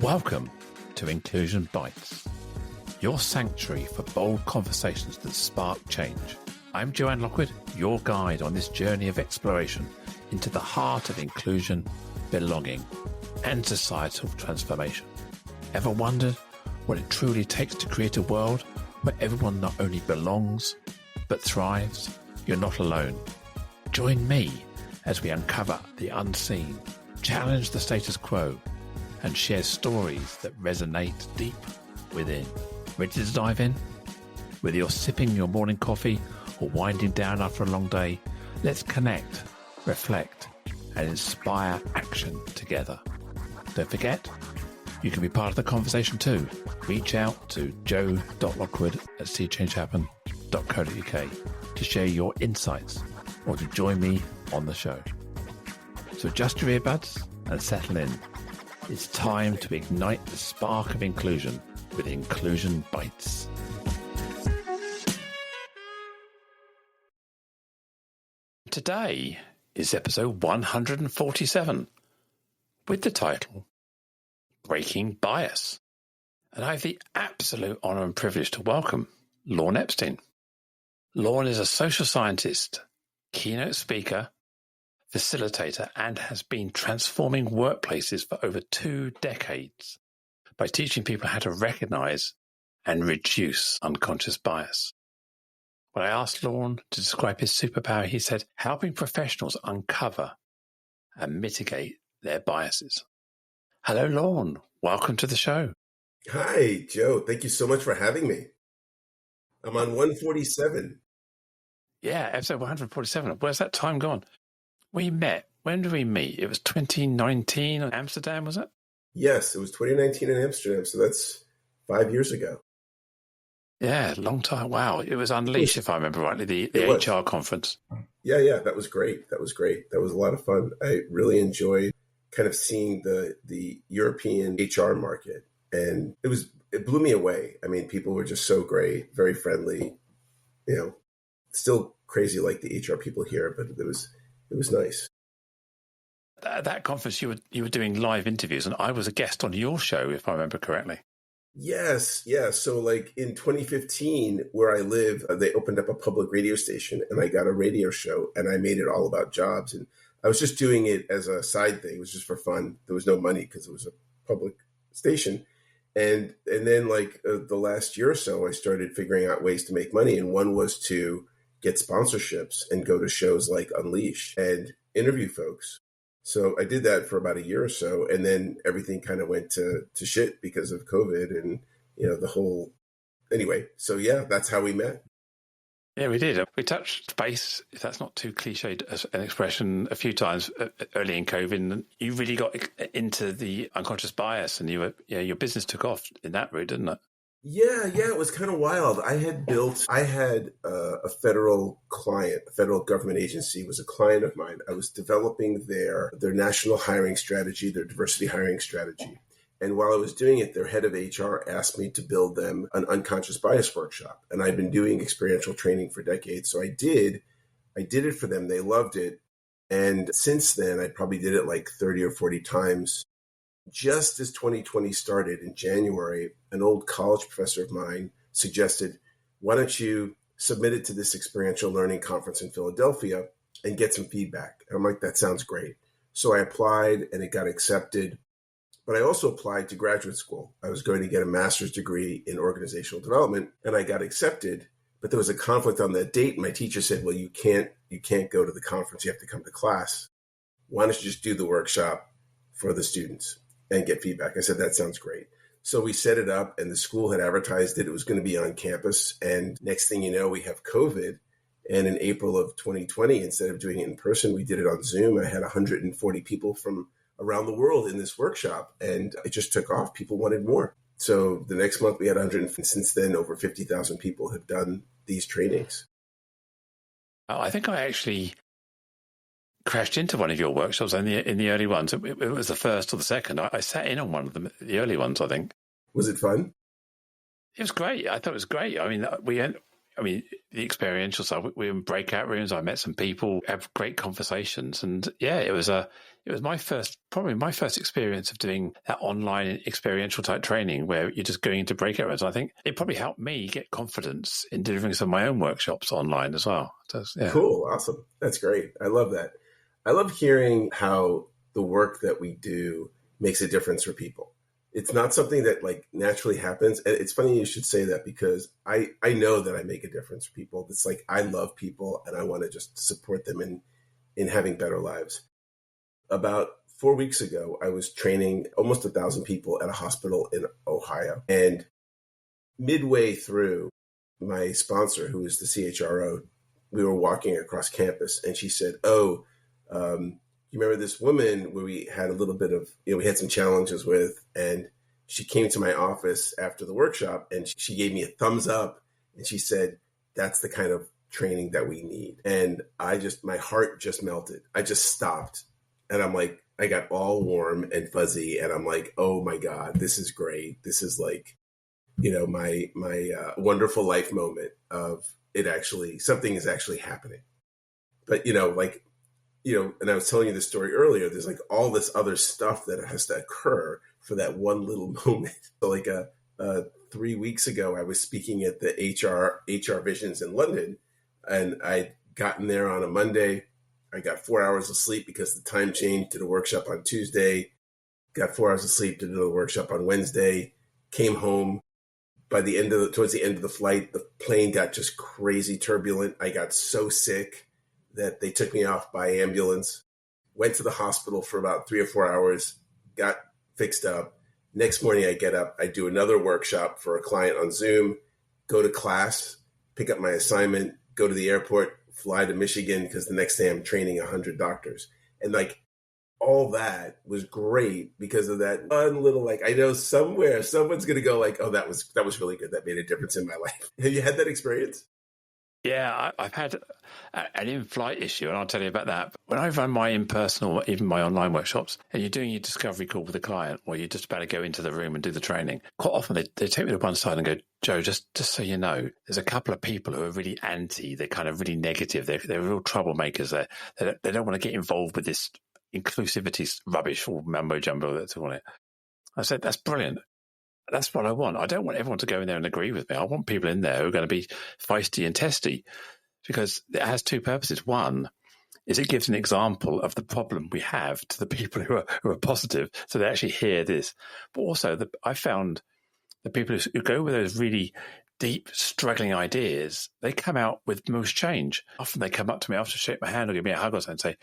Welcome to Inclusion Bites, your sanctuary for bold conversations that spark change. I'm Joanne Lockwood, your guide on this journey of exploration into the heart of inclusion, belonging, and societal transformation. Ever wondered what it truly takes to create a world where everyone not only belongs, but thrives? You're not alone. Join me as we uncover the unseen, challenge the status quo, and share stories that resonate deep within. Ready to dive in? Whether you're sipping your morning coffee or winding down after a long day, let's connect, reflect, and inspire action together. Don't forget, you can be part of the conversation too. Reach out to joe.lockwood@seechangehappen.co.uk to share your insights or to join me on the show. So adjust your earbuds and settle in. It's time to ignite the spark of inclusion with Inclusion Bites. Today is episode 147 with the title Breaking Bias. And I have the absolute honor and privilege to welcome Lorne Epstein. Lorne is a social scientist, keynote speaker, facilitator, and has been transforming workplaces for over 2 decades by teaching people how to recognize and reduce unconscious bias. When I asked Lorne to describe his superpower, he said, helping professionals uncover and mitigate their biases. Hello, Lorne. Welcome to the show. Hi, Joe. Thank you so much for having me. I'm on 147. Yeah, episode 147. Where's that time gone? We met. When did we meet? It was 2019 in Amsterdam, was it? Yes, it was 2019 in Amsterdam, so that's 5 years ago. Yeah, long time. Wow. It was Unleash, if I remember rightly, the HR conference. Yeah, that was great. That was a lot of fun. I really enjoyed kind of seeing the European HR market, and it blew me away. I mean, people were just so great, very friendly, still crazy like the HR people here, but it was nice. At that conference, you were doing live interviews, and I was a guest on your show, if I remember correctly. Yes, yeah. So like in 2015, where I live, they opened up a public radio station, and I got a radio show, and I made it all about jobs. And I was just doing it as a side thing. It was just for fun. There was no money because it was a public station. And then like the last year or so, I started figuring out ways to make money. And one was to get sponsorships and go to shows like Unleash and interview folks. So I did that for about a year or so, and then everything kind of went to shit because of COVID and, anyway. So yeah, that's how we met. Yeah, we did. We touched base, if that's not too cliched as an expression, a few times early in COVID, and you really got into the unconscious bias, and your business took off in that route, didn't it? Yeah, it was kind of wild. I had a federal client, a federal government agency was a client of mine. I was developing their national hiring strategy, their diversity hiring strategy. And while I was doing it, their head of HR asked me to build them an unconscious bias workshop. And I'd been doing experiential training for decades. So I did it for them. They loved it. And since then, I probably did it like 30 or 40 times. Just as 2020 started in January, an old college professor of mine suggested, why don't you submit it to this experiential learning conference in Philadelphia and get some feedback? And I'm like, that sounds great. So I applied and it got accepted. But I also applied to graduate school. I was going to get a master's degree in organizational development, and I got accepted. But there was a conflict on that date. My teacher said, well, you can't go to the conference. You have to come to class. Why don't you just do the workshop for the students and get feedback? I said, that sounds great. So we set it up, and the school had advertised it. It was going to be on campus. And next thing you know, we have COVID. And in April of 2020, instead of doing it in person, we did it on Zoom. I had 140 people from around the world in this workshop, and it just took off. People wanted more. So the next month we had 100, and since then over 50,000 people have done these trainings. I think I actually crashed into one of your workshops in the early ones. It was the first or the second. I sat in on one of them, the early ones, I think. Was it fun? It was great. I thought it was great. I mean, I mean, the experiential side, we were in breakout rooms. I met some people, had great conversations. And yeah, it was probably my first experience of doing that online experiential type training where you're just going into breakout rooms. I think it probably helped me get confidence in delivering some of my own workshops online as well. So, yeah. Cool. Awesome. That's great. I love that. I love hearing how the work that we do makes a difference for people. It's not something that like naturally happens. And it's funny you should say that because I know that I make a difference for people. It's like I love people and I want to just support them in having better lives. About 4 weeks ago, I was training almost 1,000 people at a hospital in Ohio. And midway through, my sponsor, who is the CHRO, we were walking across campus and she said, you remember this woman where we had a little bit of, we had some challenges with, and she came to my office after the workshop and she gave me a thumbs up and she said, that's the kind of training that we need. And my heart just melted. I just stopped and I'm like, I got all warm and fuzzy and I'm like, oh my God, this is great. This is like, my wonderful life moment of something is actually happening. But, and I was telling you this story earlier, there's like all this other stuff that has to occur for that one little moment. So like 3 weeks ago, I was speaking at the HR Visions in London, and I'd gotten there on a Monday. I got 4 hours of sleep because the time changed, did a workshop on Tuesday, got 4 hours of sleep, did another workshop on Wednesday, came home. Towards the end of the flight, the plane got just crazy turbulent. I got so sick that they took me off by ambulance, went to the hospital for about 3 or 4 hours, got fixed up. Next morning I get up, I do another workshop for a client on Zoom, go to class, pick up my assignment, go to the airport, fly to Michigan because the next day I'm training 100 doctors. And like all that was great because of that one little, like, I know somewhere someone's going to go like, oh, that was really good. That made a difference in my life. Have you had that experience? Yeah, I've had an in-flight issue, and I'll tell you about that. When I run my in-person or even my online workshops, and you're doing your discovery call with a client, or you're just about to go into the room and do the training, quite often they take me to one side and go, Joe, just so you know, there's a couple of people who are really anti, they're kind of really negative, they're real troublemakers. They don't want to get involved with this inclusivity rubbish or mumbo-jumbo that's on it. I said, that's brilliant. That's what I want. I don't want everyone to go in there and agree with me. I want people in there who are going to be feisty and testy because it has two purposes. One is it gives an example of the problem we have to the people who are positive, so they actually hear this. But also, I found the people who go with those really deep, struggling ideas, they come out with most change. Often they come up to me after, shake my hand or give me a hug or something and say,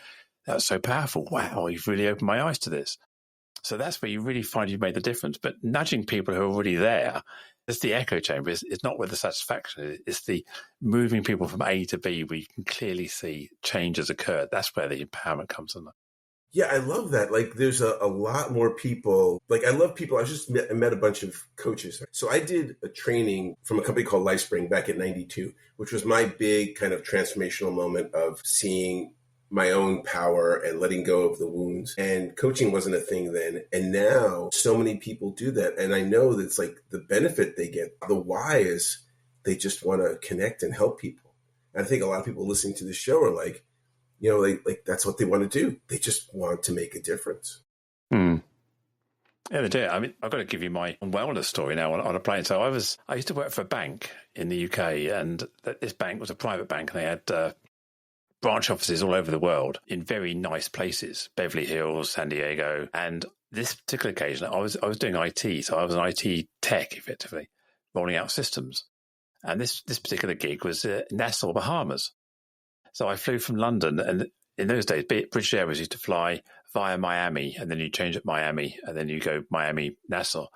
that's so powerful. Wow, you've really opened my eyes to this. So that's where you really find you've made the difference. But nudging people who are already there, it's the echo chamber. It's not with the satisfaction. It's the moving people from A to B where you can clearly see change has occurred. That's where the empowerment comes in. Yeah, I love that. Like, there's a lot more people. Like, I love people. I met a bunch of coaches. So I did a training from a company called LifeSpring back in '92, which was my big kind of transformational moment of seeing my own power and letting go of the wounds. And coaching wasn't a thing then. And now so many people do that. And I know that it's like the benefit they get. The why is they just want to connect and help people. And I think a lot of people listening to this show are like, like that's what they want to do. They just want to make a difference. Yeah, they do. I mean, I've got to give you my wellness story now on a plane. So I used to work for a bank in the UK, and this bank was a private bank, and they had branch offices all over the world in very nice places, Beverly Hills, San Diego. And this particular occasion, I was doing IT, so I was an IT tech, effectively, rolling out systems. And this particular gig was Nassau, Bahamas. So I flew from London, and in those days, British Airways used to fly via Miami, and then you change at Miami, and then you go Miami, Nassau.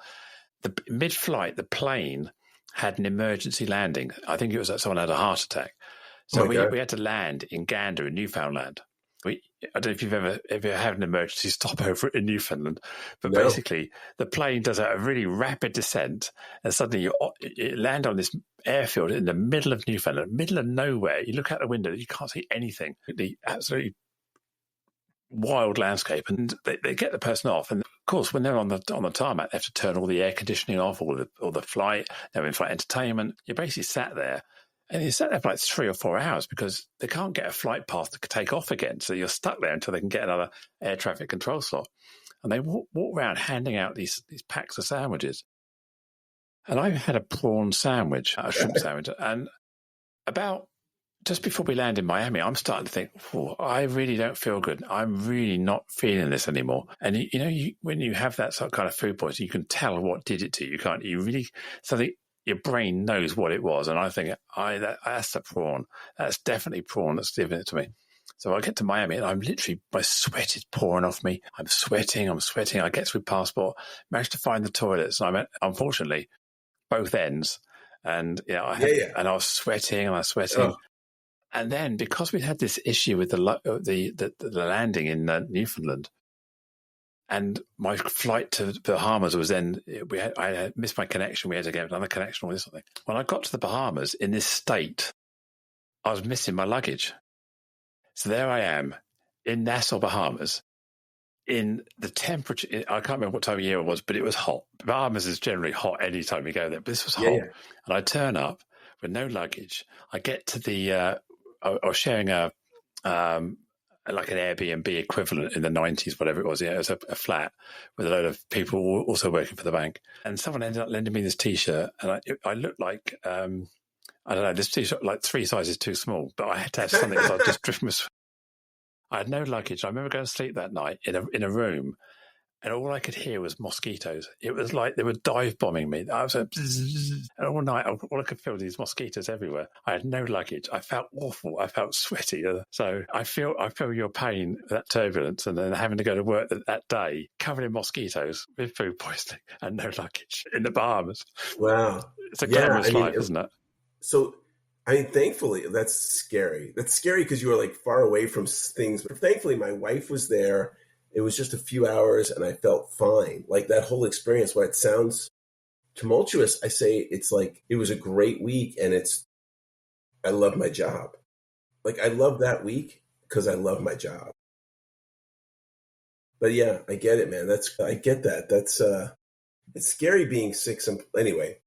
Mid-flight, the plane had an emergency landing. I think it was that someone had a heart attack. So we had to land in Gander in Newfoundland. I don't know if you've ever had an emergency stopover in Newfoundland, but basically the plane does a really rapid descent, and suddenly you land on this airfield in the middle of Newfoundland, middle of nowhere. You look out the window, you can't see anything. The absolutely wild landscape, and they get the person off. And of course, when they're on the tarmac, they have to turn all the air conditioning off, all the flight, they're in flight entertainment. You're basically sat there. And you sat there for like 3 or 4 hours because they can't get a flight path to take off again. So you're stuck there until they can get another air traffic control slot. And they walk around handing out these packs of sandwiches. And I had a prawn sandwich, a shrimp sandwich. And about just before we land in Miami, I'm starting to think, I really don't feel good. I'm really not feeling this anymore. And, when you have that sort of kind of food poisoning, you can tell what did it to you, can't you? Your brain knows what it was. And I think, that's the prawn. That's definitely prawn that's giving it to me. So I get to Miami and I'm literally, my sweat is pouring off me. I'm sweating. I get through passport, managed to find the toilets. And I'm at, unfortunately, both ends. And, and I was sweating. Oh. And then because we'd had this issue with the landing in Newfoundland, and my flight to the Bahamas was then, I had missed my connection. We had to get another connection or something. When I got to the Bahamas in this state, I was missing my luggage. So there I am in Nassau, Bahamas, in the temperature. I can't remember what time of year it was, but it was hot. Bahamas is generally hot any time you go there, but this was hot. Yeah. And I turn up with no luggage. I get to I was sharing like an Airbnb equivalent in the 90s, whatever it was. Yeah, it was a flat with a load of people also working for the bank. And someone ended up lending me this T-shirt. And I looked like, I don't know, this T-shirt like 3 sizes too small. But I had to have something because I just drifted. I had no luggage. I remember going to sleep that night in a room. And all I could hear was mosquitoes. It was like they were dive bombing me. I was and all night, all I could feel these mosquitoes everywhere. I had no luggage. I felt awful. I felt sweaty. So I feel your pain, that turbulence, and then having to go to work that day covered in mosquitoes with food poisoning and no luggage in the Bahamas. Wow, it's a glamorous life, isn't it? So, thankfully, that's scary. That's scary because you were like far away from things. But thankfully, my wife was there. It was just a few hours and I felt fine. Like that whole experience, while it sounds tumultuous, I say it's like, it was a great week and I love my job. Like I love that week because I love my job. But yeah, I get it, man. I get that. That's, it's scary being sick. Anyway.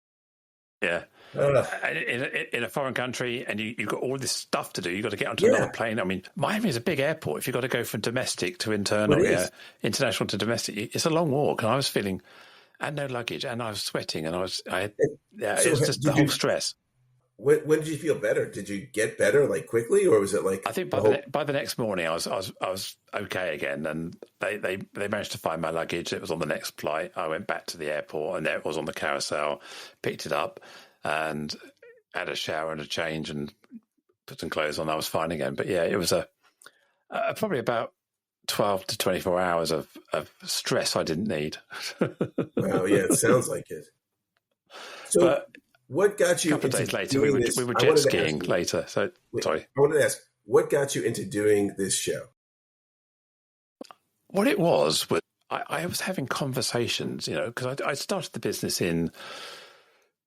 Yeah. In a foreign country, and you've got all this stuff to do. You've got to get onto another plane. I mean, Miami is a big airport. If you've got to go from domestic to international to domestic, it's a long walk. And I was feeling, and no luggage, and I was sweating, and it was just the whole stress. When did you feel better? Did you get better like quickly, or was it like? I think by the next morning, I was okay again, and they managed to find my luggage. It was on the next flight. I went back to the airport, and there it was on the carousel. Picked it up. And had a shower and a change and put some clothes on. I was fine again. But yeah, it was probably about 12 to 24 hours of stress I didn't need. Wow, yeah, it sounds like it. So but what got you? A couple of days later, we were jet skiing later. So sorry. I wanted to ask, what got you into doing this show? What it was I was having conversations, because I started the business in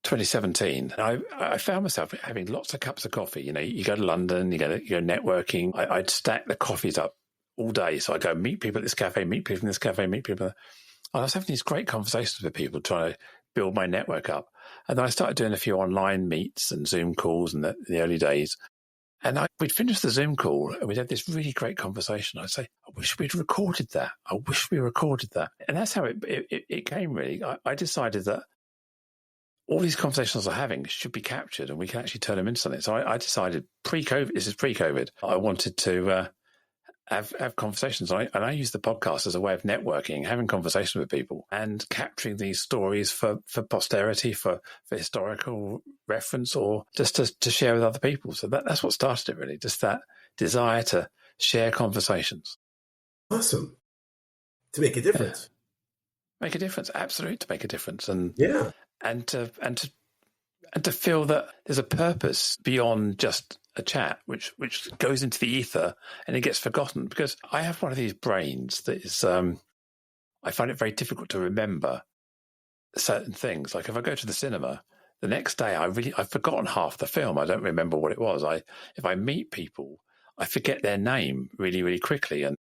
2017, and I found myself having lots of cups of coffee. You go to London, you go networking. I'd stack the coffees up all day. So I go meet people at this cafe, meet people in this cafe, meet people. And I was having these great conversations with people, trying to build my network up. And then I started doing a few online meets and Zoom calls in the early days. And we'd finish the Zoom call and we'd have this really great conversation. I'd say, I wish we'd recorded that. I wish we recorded that. And that's how it came, really. I decided that all these conversations I'm having should be captured and we can actually turn them into something. So I decided this is pre-COVID, I wanted to have conversations. And I use the podcast as a way of networking, having conversations with people and capturing these stories for posterity, for historical reference, or just to share with other people. So that's what started it, really, just that desire to share conversations. Awesome. To make a difference. Yeah. Make a difference, absolutely, to make a difference. And yeah. And to feel that there's a purpose beyond just a chat, which goes into the ether and it gets forgotten. Because I have one of these brains that is, I find it very difficult to remember certain things. Like if I go to the cinema, the next day I've forgotten half the film. I don't remember what it was. If I meet people, I forget their name really, really quickly. And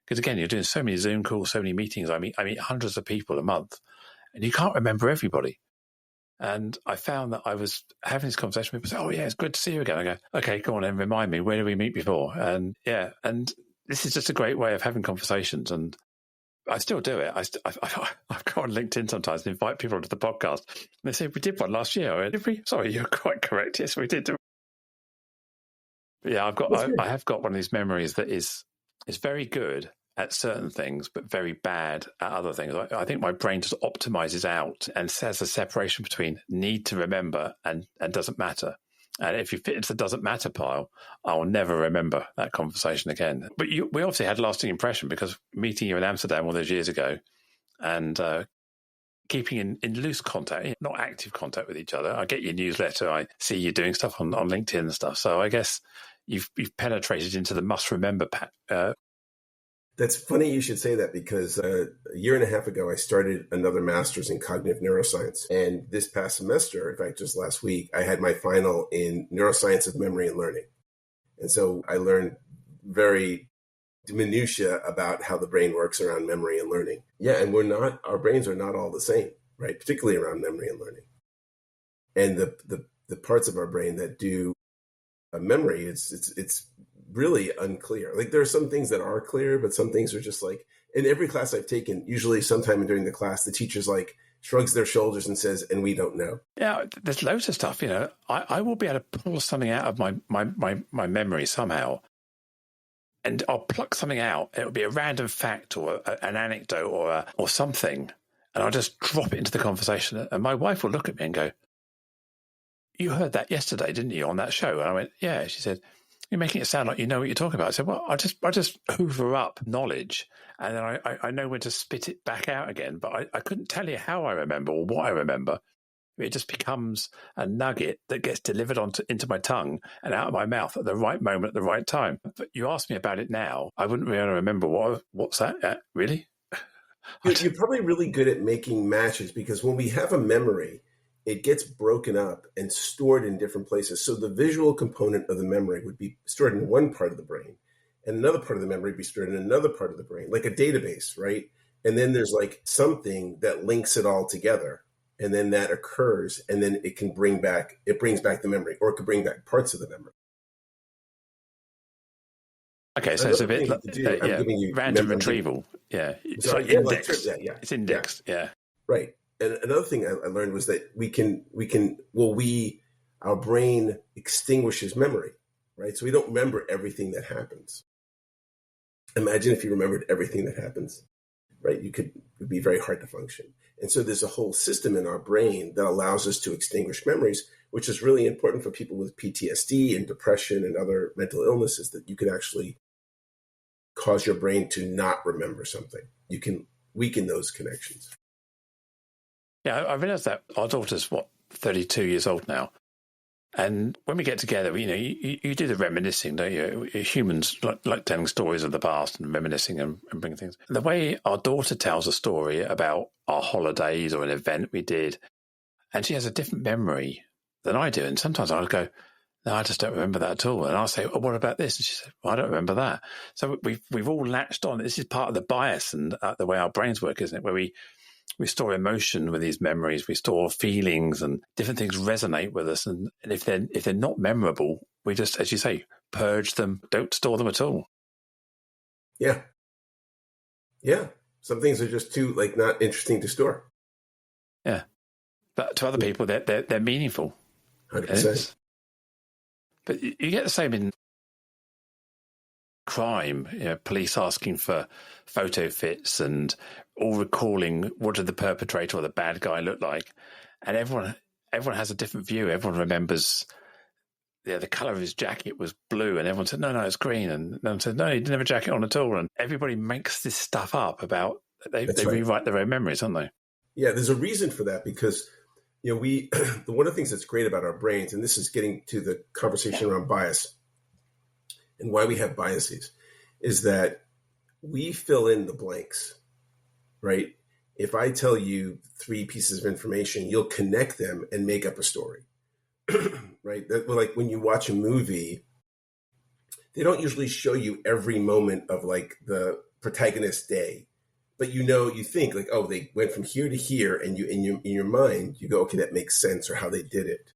because again, you're doing so many Zoom calls, so many meetings. I meet hundreds of people a month, and you can't remember everybody. And I found that I was having this conversation with people say, "Oh yeah, it's good to see you again." I go, "Okay, go on and remind me, where did we meet before?" And and this is just a great way of having conversations. And I still do it. I go on LinkedIn sometimes and invite people onto the podcast. And they say, "We did one last year." I went, "Did we?" Sorry, you're quite correct. Yes, we did. But yeah, I have got one of these memories that is very good at certain things, but very bad at other things. I think my brain just optimizes out and says a separation between need to remember and doesn't matter. And if you fit into the doesn't matter pile, I'll never remember that conversation again. But we obviously had a lasting impression because meeting you in Amsterdam all those years ago and keeping in loose contact, not active contact with each other. I get your newsletter. I see you doing stuff on LinkedIn and stuff. So I guess you've penetrated into the must remember. That's funny you should say that because a year and a half ago, I started another master's in cognitive neuroscience. And this past semester, in fact, just last week, I had my final in neuroscience of memory and learning. And so I learned very minutiae about how the brain works around memory and learning. Yeah, and our brains are not all the same, right? Particularly around memory and learning. And the parts of our brain that do memory, it's really unclear. Like there are some things that are clear, but some things are just like, in every class I've taken, usually sometime during the class, the teacher's like shrugs their shoulders and says, "And we don't know." Yeah, there's loads of stuff, I will be able to pull something out of my memory somehow. And I'll pluck something out. It'll be a random fact or an anecdote or something. And I'll just drop it into the conversation. And my wife will look at me and go, "You heard that yesterday, didn't you, on that show?" And I went, "Yeah." She said, "You're making it sound like you know what you're talking about." I said, "Well, I just hoover up knowledge, and then I know when to spit it back out again. But I couldn't tell you how I remember or what I remember. It just becomes a nugget that gets delivered into my tongue and out of my mouth at the right moment at the right time. But you ask me about it now, I wouldn't be able to remember what's that? Really?" You're probably really good at making matches because when we have a memory, it gets broken up and stored in different places. So the visual component of the memory would be stored in one part of the brain, and another part of the memory would be stored in another part of the brain, like a database, right? And then there's like something that links it all together. And then that occurs, and then it brings back the memory, or it could bring back parts of the memory. Okay, so it's a bit random retrieval. Yeah, it's like indexed. It's indexed. Yeah. Right. And another thing I learned was that our brain extinguishes memory, right? So we don't remember everything that happens. Imagine if you remembered everything that happens, right? It would be very hard to function. And so there's a whole system in our brain that allows us to extinguish memories, which is really important for people with PTSD and depression and other mental illnesses, that you can actually cause your brain to not remember something. You can weaken those connections. Yeah, I realized that our daughter's 32 years old now. And when we get together, you do the reminiscing, don't you? Humans like telling stories of the past and reminiscing and bringing things. The way our daughter tells a story about our holidays or an event we did, and she has a different memory than I do. And sometimes I'll go, "No, I just don't remember that at all." And I'll say, "Oh, what about this?" And she said, "Well, I don't remember that." So we've all latched on. This is part of the bias and the way our brains work, isn't it? Where we store emotion with these memories, we store feelings, and different things resonate with us. And if they're not memorable, we just, as you say, purge them, don't store them at all. Yeah. Yeah. Some things are just too not interesting to store. Yeah. But to other people, they're meaningful. 100%. But you get the same in crime, police asking for photo fits and all recalling what did the perpetrator or the bad guy look like. And everyone has a different view. Everyone remembers the colour of his jacket was blue, and everyone said, no, it's green. And no one said, no, he didn't have a jacket on at all. And everybody makes this stuff up about, they rewrite their own memories, don't they? Yeah, there's a reason for that because, one of the things that's great about our brains, and this is getting to the conversation around bias and why we have biases, is that we fill in the blanks, right? If I tell you 3 pieces of information, you'll connect them and make up a story, right? Like when you watch a movie, they don't usually show you every moment of the protagonist's day. but you think like, oh, they went from here to here, and you in your mind you go, okay, that makes sense, or how they did it.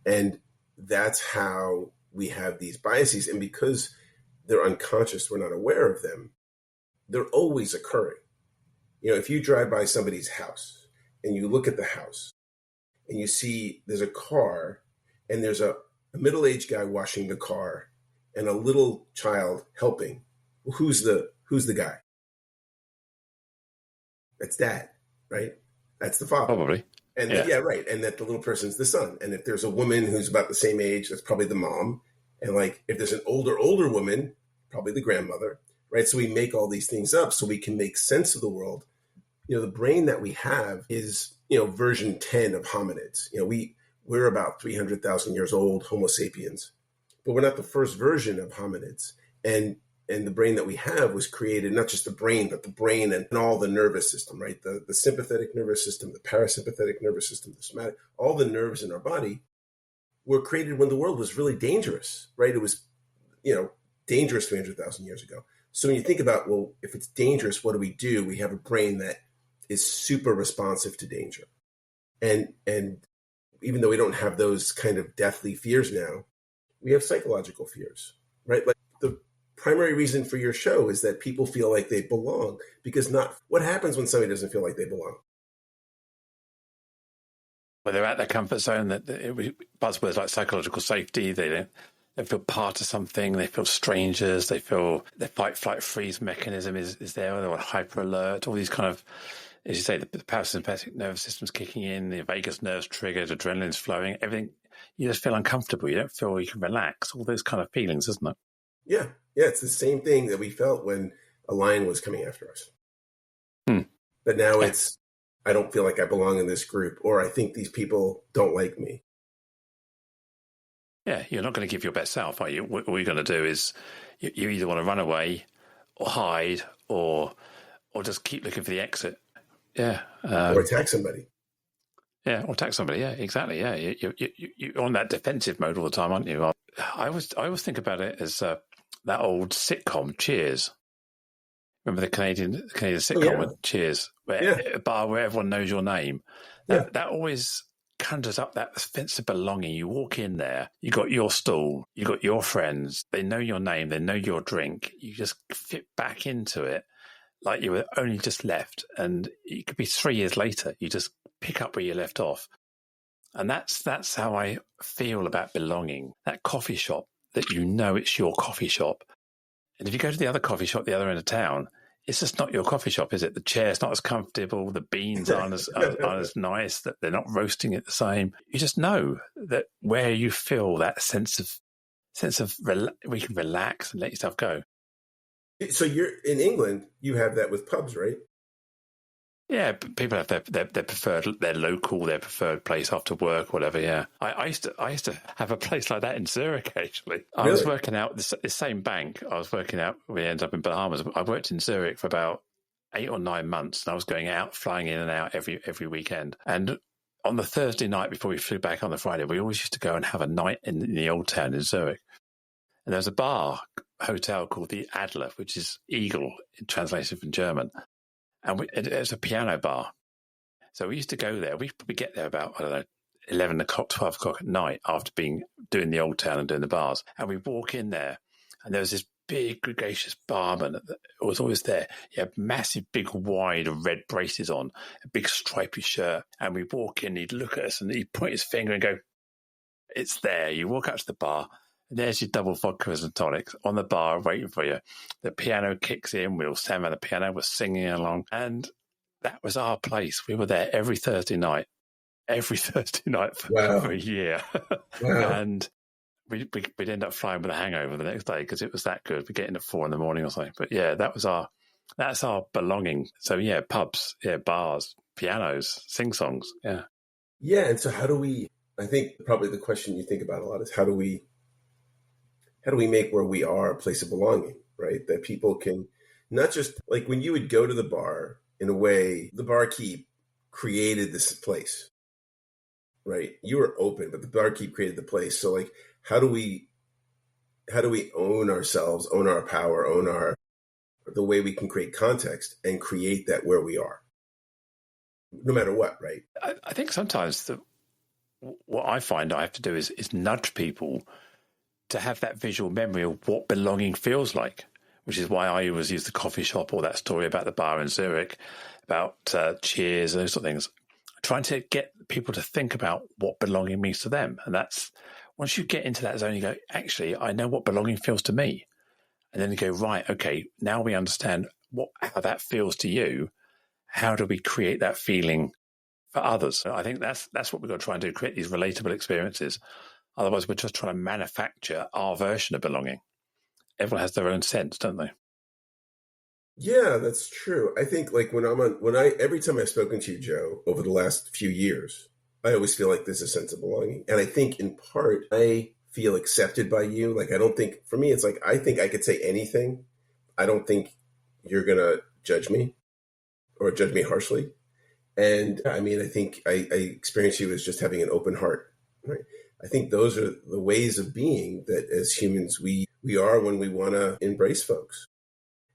And that's how we have these biases. And because they're unconscious, we're not aware of them, they're always occurring. If you drive by somebody's house and you look at the house and you see there's a car and there's a middle-aged guy washing the car and a little child helping, well, who's the guy? That's dad, right? That's the father. Probably. And yeah, right. And that the little person's the son. And if there's a woman who's about the same age, that's probably the mom. And like, if there's an older woman, probably the grandmother, right? So we make all these things up so we can make sense of the world. The brain that we have is, version 10 of hominids. We're about 300,000 years old, Homo sapiens, but we're not the first version of hominids. And the brain that we have was created, not just the brain, but the brain and all the nervous system, right? The sympathetic nervous system, the parasympathetic nervous system, the somatic, all the nerves in our body were created when the world was really dangerous, right? It was, dangerous 300,000 years ago. So when you think about, well, if it's dangerous, what do? We have a brain that is super responsive to danger. And even though we don't have those kind of deathly fears now, we have psychological fears, right? Like the primary reason for your show is that people feel like they belong, because what happens when somebody doesn't feel like they belong? Well, they're at their comfort zone. Buzzwords like psychological safety, they feel part of something, they feel strangers, they feel their fight, flight, freeze mechanism is there, they're on hyper alert, all these kind of, as you say, the parasympathetic nervous system's kicking in, the vagus nerves triggered, adrenaline's flowing, everything. You just feel uncomfortable. You don't feel you can relax. All those kind of feelings, isn't it? Yeah. It's the same thing that we felt when a lion was coming after us. But now it's, I don't feel like I belong in this group, or I think these people don't like me. Yeah, you're not going to give your best self, are you? What you're going to do is you either want to run away or hide or just keep looking for the exit. Yeah. Or attack somebody. Yeah, or attack somebody. Yeah, exactly. Yeah, you're on that defensive mode all the time, aren't you? I always think about it as that old sitcom, Cheers. Remember the Canadian sitcom with Cheers, a bar where everyone knows your name. That always conjures up that sense of belonging. You walk in there, you got your stool, you got your friends, they know your name, they know your drink. You just fit back into it like you were only just left, and it could be 3 years later. You just pick up where you left off, and that's how I feel about belonging. That coffee shop that it's your coffee shop, and if you go to the other coffee shop the other end of town, it's just not your coffee shop, is it? The chair's not as comfortable. The beans aren't as nice. That they're not roasting it the same. You just know that where you feel that sense of where you can relax and let yourself go. So you're in England. You have that with pubs, right? Yeah, people have their preferred, their local, their preferred place after work, whatever. Yeah, I used to have a place like that in Zurich. Actually, I was working out the same bank. I was working out. We ended up in Bahamas. I worked in Zurich for about 8 or 9 months, and I was going out, flying in and out every weekend. And on the Thursday night before we flew back on the Friday, we always used to go and have a night in the old town in Zurich. And there's a hotel called the Adler, which is Eagle in translation from German. And it's a piano bar. So we used to go there. We'd probably get there about, 11 o'clock, 12 o'clock at night after doing the old town and doing the bars. And we walk in there, and there was this big, gregarious barman that was always there. He had massive, big, wide red braces on, a big stripy shirt. And we walk in, he'd look at us, and he'd point his finger and go, "It's there." You walk up to the bar, and there's your double vodkas and tonics on the bar waiting for you. The piano kicks in. We all stand by the piano. We're singing along. And that was our place. We were there every Thursday night for a year. Wow. And we'd end up flying with a hangover the next day because it was that good. We'd get in at 4 a.m. or something. But yeah, that's our belonging. So yeah, pubs, bars, pianos, sing-songs. Yeah. Yeah. And so I think probably the question you think about a lot is how do we make where we are a place of belonging, right? That people can not just, like when you would go to the bar, in a way, the barkeep created this place, right? You were open, but the barkeep created the place. So like, how do we own ourselves, own our power, own our the way we can create context and create that where we are, no matter what, right? I think sometimes what I find I have to do is nudge people to have that visual memory of what belonging feels like, which is why I always use the coffee shop or that story about the bar in Zurich, about Cheers and those sort of things. Trying to get people to think about what belonging means to them. And that's, once you get into that zone, you go, actually, I know what belonging feels to me. And then you go, right, okay, now we understand how that feels to you. How do we create that feeling for others? I think that's what we've got to try and do, create these relatable experiences. Otherwise, we're just trying to manufacture our version of belonging. Everyone has their own sense, don't they? Yeah, that's true. I think like every time I've spoken to you, Joe, over the last few years, I always feel like there's a sense of belonging. And I think in part, I feel accepted by you. Like, I don't think, for me, it's like, I think I could say anything. I don't think you're going to judge me or judge me harshly. And I mean, I think I experience you as just having an open heart, right? I think those are the ways of being that as humans we are when we want to embrace folks.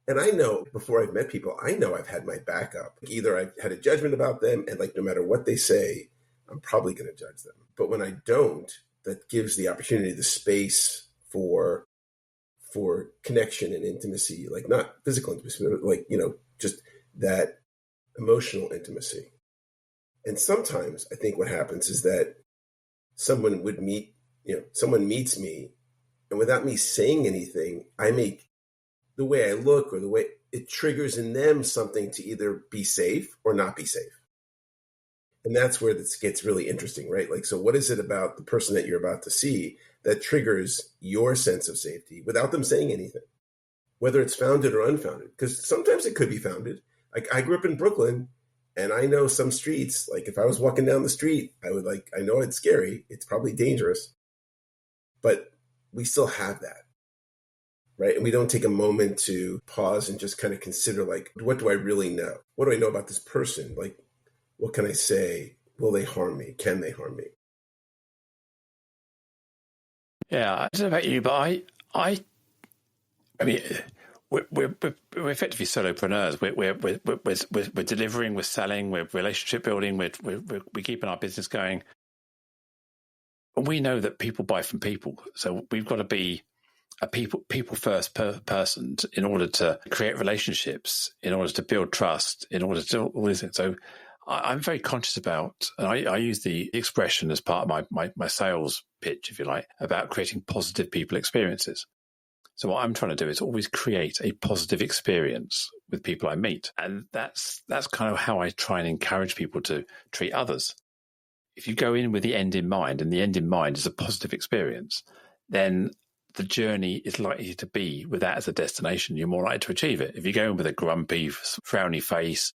And I know before I've met people, I know I've had my back up. Either I've had a judgment about them and like no matter what they say, I'm probably going to judge them. But when I don't, that gives the opportunity, the space for connection and intimacy, like not physical intimacy, but like, just that emotional intimacy. And sometimes I think what happens is that someone meets me, and without me saying anything, I make the way I look or the way it triggers in them something to either be safe or not be safe. And that's where this gets really interesting, right? Like, so what is it about the person that you're about to see that triggers your sense of safety without them saying anything, whether it's founded or unfounded? Because sometimes it could be founded. Like, I grew up in Brooklyn, and I know some streets, like if I was walking down the street, I know it's scary. It's probably dangerous, but we still have that. Right. And we don't take a moment to pause and just kind of consider, like, what do I really know? What do I know about this person? Like, what can I say? Will they harm me? Can they harm me? Yeah, I don't know about you, but I mean, we're effectively solopreneurs. We're delivering, we're selling, we're relationship building, we're keeping our business going. And we know that people buy from people, so we've got to be a people first person in order to create relationships, in order to build trust, in order to do all these things. So I'm very conscious about, and I use the expression as part of my sales pitch, if you like, about creating positive people experiences. So what I'm trying to do is always create a positive experience with people I meet. And that's kind of how I try and encourage people to treat others. If you go in with the end in mind, and the end in mind is a positive experience, then the journey is likely to be with that as a destination. You're more likely to achieve it. If you go in with a grumpy, frowny face,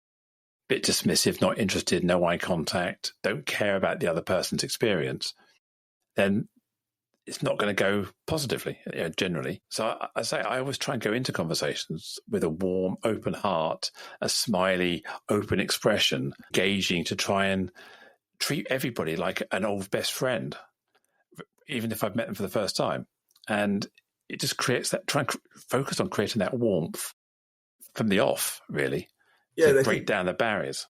bit dismissive, not interested, no eye contact, don't care about the other person's experience, then it's not going to go positively, generally. So I always try and go into conversations with a warm, open heart, a smiley, open expression, engaging to try and treat everybody like an old best friend, even if I've met them for the first time. And it just creates that, try and focus on creating that warmth from the off, really, to break down the barriers.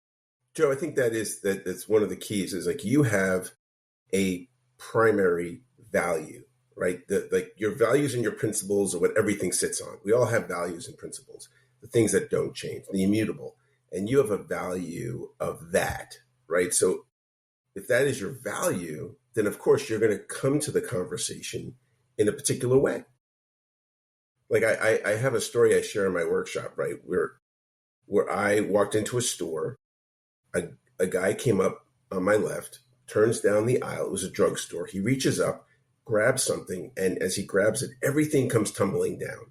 Joe, I think that's one of the keys is like you have a primary value, right? Like your values and your principles are what everything sits on. We all have values and principles, the things that don't change, the immutable. And you have a value of that, right? So if that is your value, then of course you're going to come to the conversation in a particular way. Like I have a story I share in my workshop, right? Where I walked into a store, a guy came up on my left, turns down the aisle. It was a drugstore. He reaches up, grabs something, and as he grabs it, everything comes tumbling down.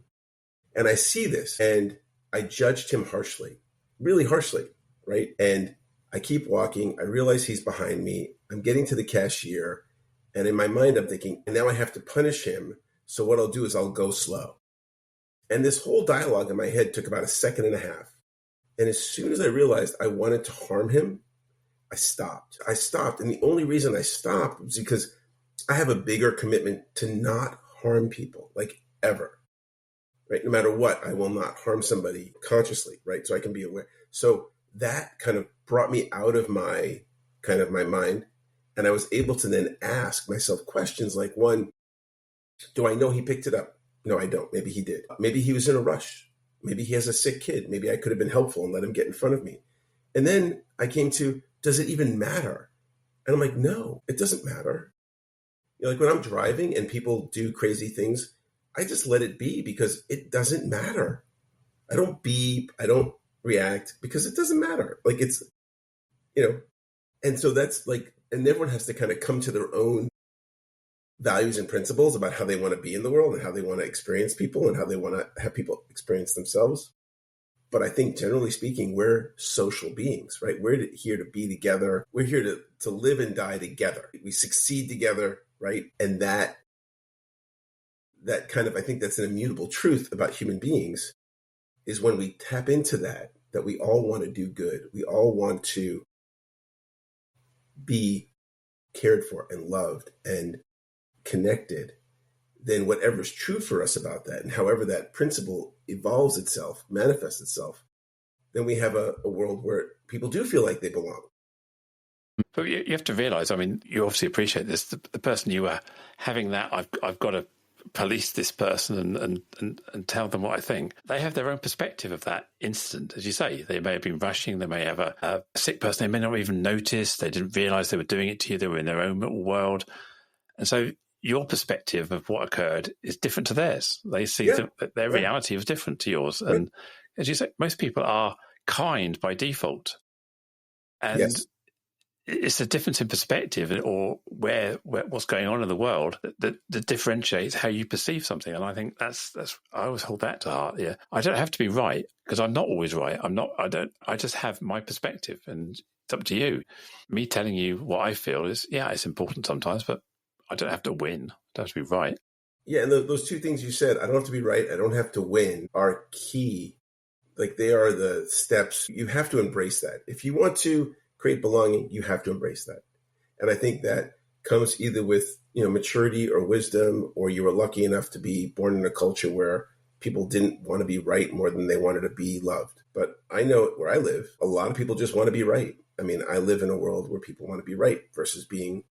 And I see this, and I judged him harshly, really harshly, right? And I keep walking. I realize he's behind me. I'm getting to the cashier. And in my mind, I'm thinking, and now I have to punish him. So what I'll do is I'll go slow. And this whole dialogue in my head took about a second and a half. And as soon as I realized I wanted to harm him, I stopped. And the only reason I stopped was because I have a bigger commitment to not harm people, like ever. right? No matter what, I will not harm somebody consciously, right? So I can be aware. So that kind of brought me out of my mind. And I was able to then ask myself questions like, one, do I know he picked it up? No, I don't. Maybe he did. Maybe he was in a rush. Maybe he has a sick kid. Maybe I could have been helpful and let him get in front of me. And then I came to, does it even matter? And I'm like, no, it doesn't matter. Like when I'm driving and people do crazy things, I just let it be because it doesn't matter. I don't beep. I don't react because it doesn't matter. Like it's, and so that's like, and everyone has to kind of come to their own values and principles about how they want to be in the world and how they want to experience people and how they want to have people experience themselves. But I think generally speaking, we're social beings, right? We're here to be together. We're here to live and die together. We succeed together, right? And that kind of, I think that's an immutable truth about human beings is when we tap into that we all want to do good. We all want to be cared for and loved and connected. Then whatever's true for us about that and however that principle evolves itself, manifests itself, then we have a world where people do feel like they belong. But you have to realize, I mean, you obviously appreciate this. The person you are having that, I've got to police this person and tell them what I think. They have their own perspective of that incident. As you say, they may have been rushing. They may have a sick person. They may not even notice. They didn't realize they were doing it to you. They were in their own little world. And so your perspective of what occurred is different to theirs. They see that their reality was different to yours. Right. And as you say, most people are kind by default. And it's a difference in perspective or where what's going on in the world that differentiates how you perceive something. And I think that's I always hold that to heart. Yeah, I don't have to be right because I'm not always right. I just have my perspective, and it's up to you. Me telling you what I feel is it's important sometimes, but I don't have to win. I don't have to be right. Yeah, and those two things you said, I don't have to be right, I don't have to win, are key. Like they are the steps. You have to embrace that. If you want to create belonging, you have to embrace that. And I think that comes either with, maturity or wisdom, or you were lucky enough to be born in a culture where people didn't want to be right more than they wanted to be loved. But I know where I live, a lot of people just want to be right. I mean, I live in a world where people want to be right versus being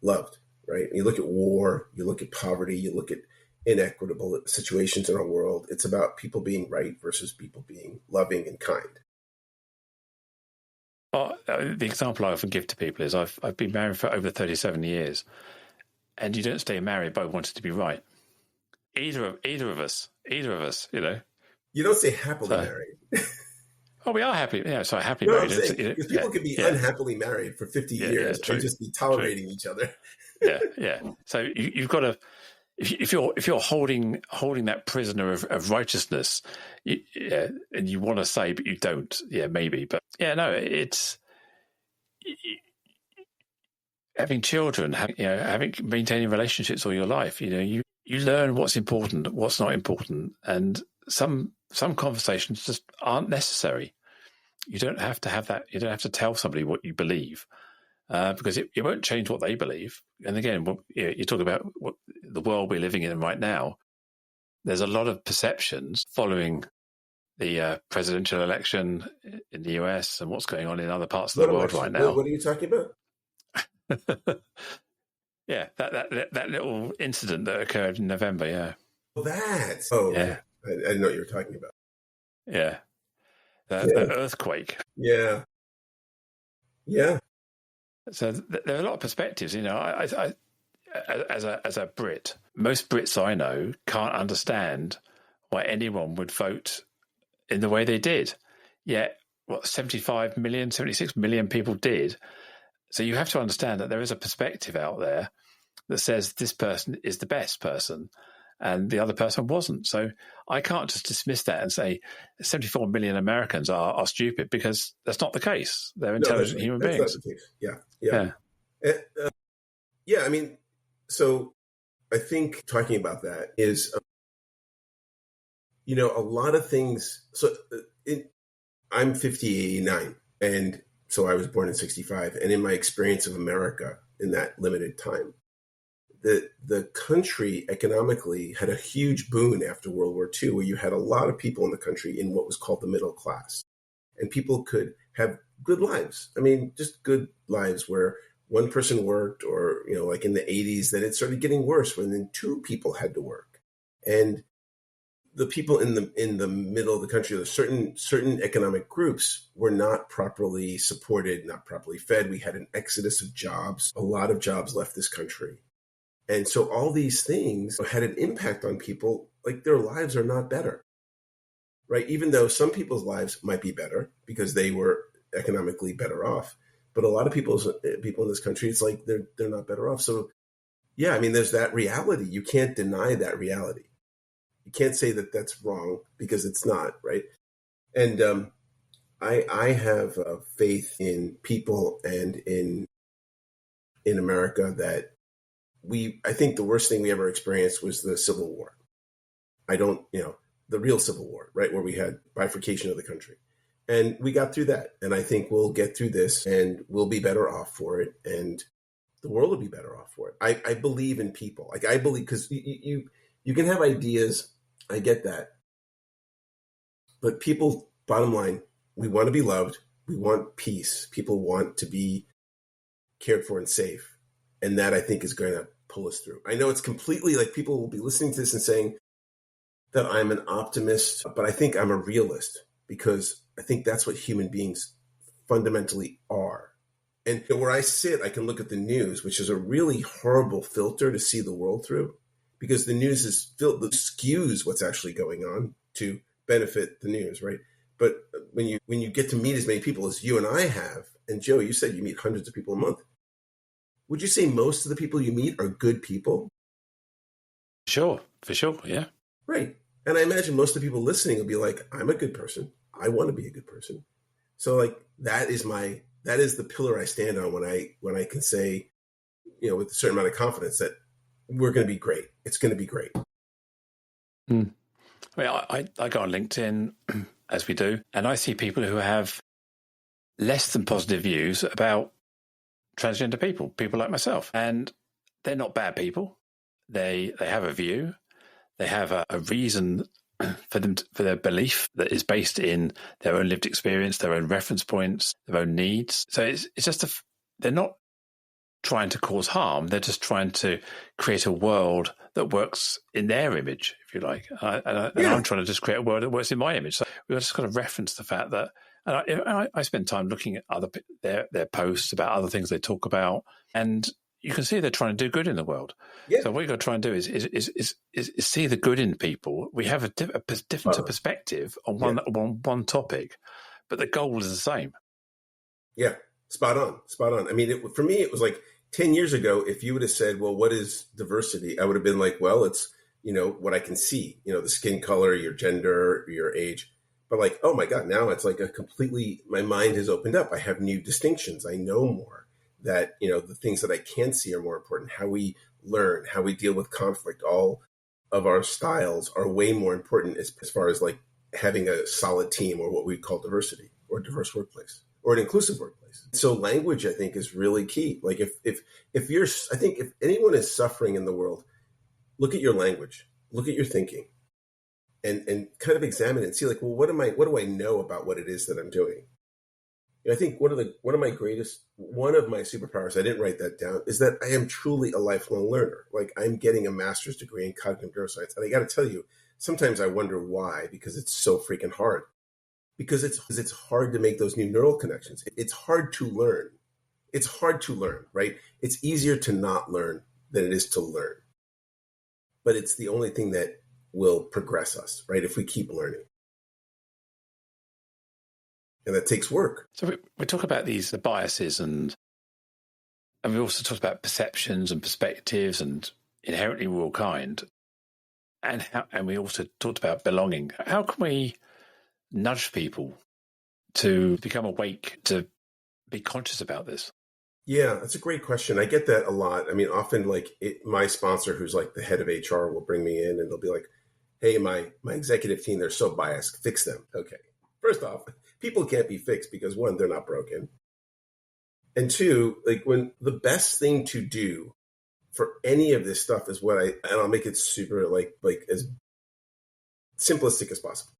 loved, right? You look at war, you look at poverty, you look at inequitable situations in our world. It's about people being right versus people being loving and kind. Well, the example I often give to people is I've been married for over 37 years, and you don't stay married by wanting to be right. Either of us, You don't say happily married. Oh, we are happy. Yeah, so happily married. Because people can be unhappily married for 50 years and just be tolerating each other. Yeah. So you've got to, if you're holding that prisoner of righteousness, and you want to say, but you don't, maybe, but it's having children, maintaining relationships all your life. You learn what's important, what's not important, and some conversations just aren't necessary. You don't have to have that. You don't have to tell somebody what you believe. Because it won't change what they believe. And again, you talk about the world we're living in right now. There's a lot of perceptions following the presidential election in the US and what's going on in other parts of the world right now. What are you talking about? that little incident that occurred in November. Yeah. I didn't know what you were talking about. Yeah. The earthquake. Yeah. So there are a lot of perspectives. I as a Brit, most Brits I know can't understand why anyone would vote in the way they did. Yet, 75 million, 76 million people did. So you have to understand that there is a perspective out there that says this person is the best person and the other person wasn't. So I can't just dismiss that and say 74 million Americans are stupid, because that's not the case. They're intelligent human beings. That's not the case. Yeah. I mean, so I think talking about that is, a lot of things. So I'm 59, and so I was born in 65. And in my experience of America in that limited time, the country economically had a huge boon after World War II, where you had a lot of people in the country in what was called the middle class. And people could have good lives. I mean, just good lives where one person worked, or, like in the 80s, then it started getting worse when then two people had to work. And the people in the middle of the country, the certain economic groups were not properly supported, not properly fed. We had an exodus of jobs. A lot of jobs left this country. And so all these things had an impact on people, like their lives are not better, right? Even though some people's lives might be better because they were economically better off. But a lot of people in this country, it's like they're not better off. So, yeah, I mean, there's that reality. You can't deny that reality. You can't say that that's wrong because it's not, right? And I have faith in people and in America that I think the worst thing we ever experienced was the Civil War. The real Civil War, right? Where we had bifurcation of the country. And we got through that. And I think we'll get through this and we'll be better off for it. And the world will be better off for it. I believe in people. Like, I believe, because you can have ideas. I get that. But people, bottom line, we want to be loved. We want peace. People want to be cared for and safe. And that, I think, is going to pull us through. I know it's completely like people will be listening to this and saying that I'm an optimist, but I think I'm a realist because I think that's what human beings fundamentally are. And where I sit, I can look at the news, which is a really horrible filter to see the world through, because the news is filled, skews what's actually going on to benefit the news, right? But when you get to meet as many people as you and I have, and Joe, you said you meet hundreds of people a month. Would you say most of the people you meet are good people? Sure, for sure, yeah. Right. And I imagine most of the people listening will be like, I'm a good person. I want to be a good person. So like that is the pillar I stand on when I can say, with a certain amount of confidence that we're going to be great. It's going to be great. I mean, I go on LinkedIn, as we do, and I see people who have less than positive views about transgender people like myself. And they're not bad people. They have a view. They have a reason for their belief that is based in their own lived experience, their own reference points, their own needs. So it's just they're not trying to cause harm. They're just trying to create a world that works in their image, if you like. And I'm trying to just create a world that works in my image. So we've just got to reference the fact that I spend time looking at their posts about other things they talk about, and you can see they're trying to do good in the world. Yeah. So what you've got to try and do is see the good in people. We have a different perspective on one topic, but the goal is the same. Yeah, spot on. I mean, for me, it was like 10 years ago, if you would have said, well, what is diversity? I would have been like, well, it's, what I can see, the skin color, your gender, your age. But like, oh my God, now it's like my mind has opened up. I have new distinctions. I know more that, the things that I can see are more important. How we learn, how we deal with conflict, all of our styles are way more important as far as like having a solid team, or what we call diversity, or a diverse workplace, or an inclusive workplace. So language, I think, is really key. Like I think if anyone is suffering in the world, look at your language, look at your thinking, and kind of examine it and see like, well, what do I know about what it is that I'm doing? I think one of my superpowers, I didn't write that down, is that I am truly a lifelong learner. Like, I'm getting a master's degree in cognitive neuroscience. And I got to tell you, sometimes I wonder why, because it's so freaking hard. Because it's hard to make those new neural connections. It's hard to learn. It's hard to learn, right? It's easier to not learn than it is to learn. But it's the only thing that will progress us, right? If we keep learning. And that takes work. So we talk about the biases, and we also talked about perceptions and perspectives, and inherently we're all kind. And we also talked about belonging. How can we nudge people to become awake, to be conscious about this? Yeah, that's a great question. I get that a lot. I mean, often my sponsor, who's like the head of HR, will bring me in and they'll be like, hey, my executive team, they're so biased, fix them. Okay. First off, people can't be fixed because, one, they're not broken. And two, like, when the best thing to do for any of this stuff is and I'll make it super like as simplistic as possible.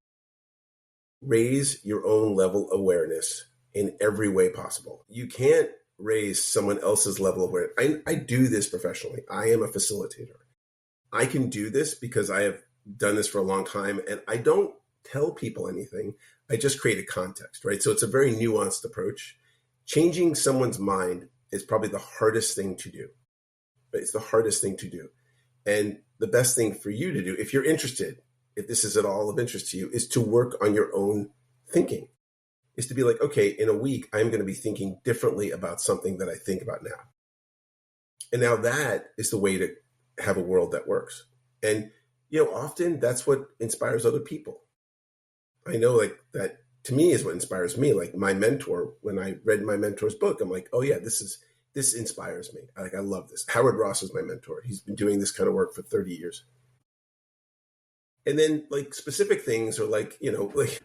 Raise your own level of awareness in every way possible. You can't raise someone else's level of awareness. I do this professionally. I am a facilitator. I can do this because I have done this for a long time, and I don't tell people anything. I just create a context, right? So it's a very nuanced approach. Changing someone's mind is probably the hardest thing to do. It's the hardest thing to do. And the best thing for you to do, if you're interested, if this is at all of interest to you, is to work on your own thinking. Is to be like, okay, in a week, I'm going to be thinking differently about something that I think about now. And now that is the way to have a world that works. And, often that's what inspires other people. I know like that to me is what inspires me. Like my mentor, when I read my mentor's book, I'm like, oh yeah, this inspires me. I love this. Howard Ross is my mentor. He's been doing this kind of work for 30 years. And then like specific things or like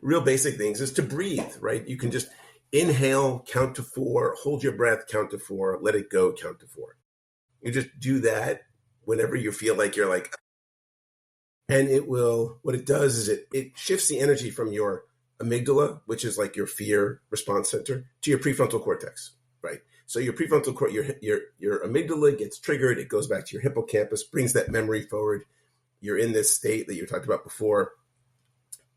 real basic things is to breathe, right? You can just inhale, count to 4, hold your breath, count to 4, let it go, count to 4. You just do that whenever you feel like you're like, and what it does is it shifts the energy from your amygdala, which is like your fear response center, to your prefrontal cortex, right? So your prefrontal cortex, your amygdala gets triggered. It goes back to your hippocampus, brings that memory forward. You're in this state that you talked about before.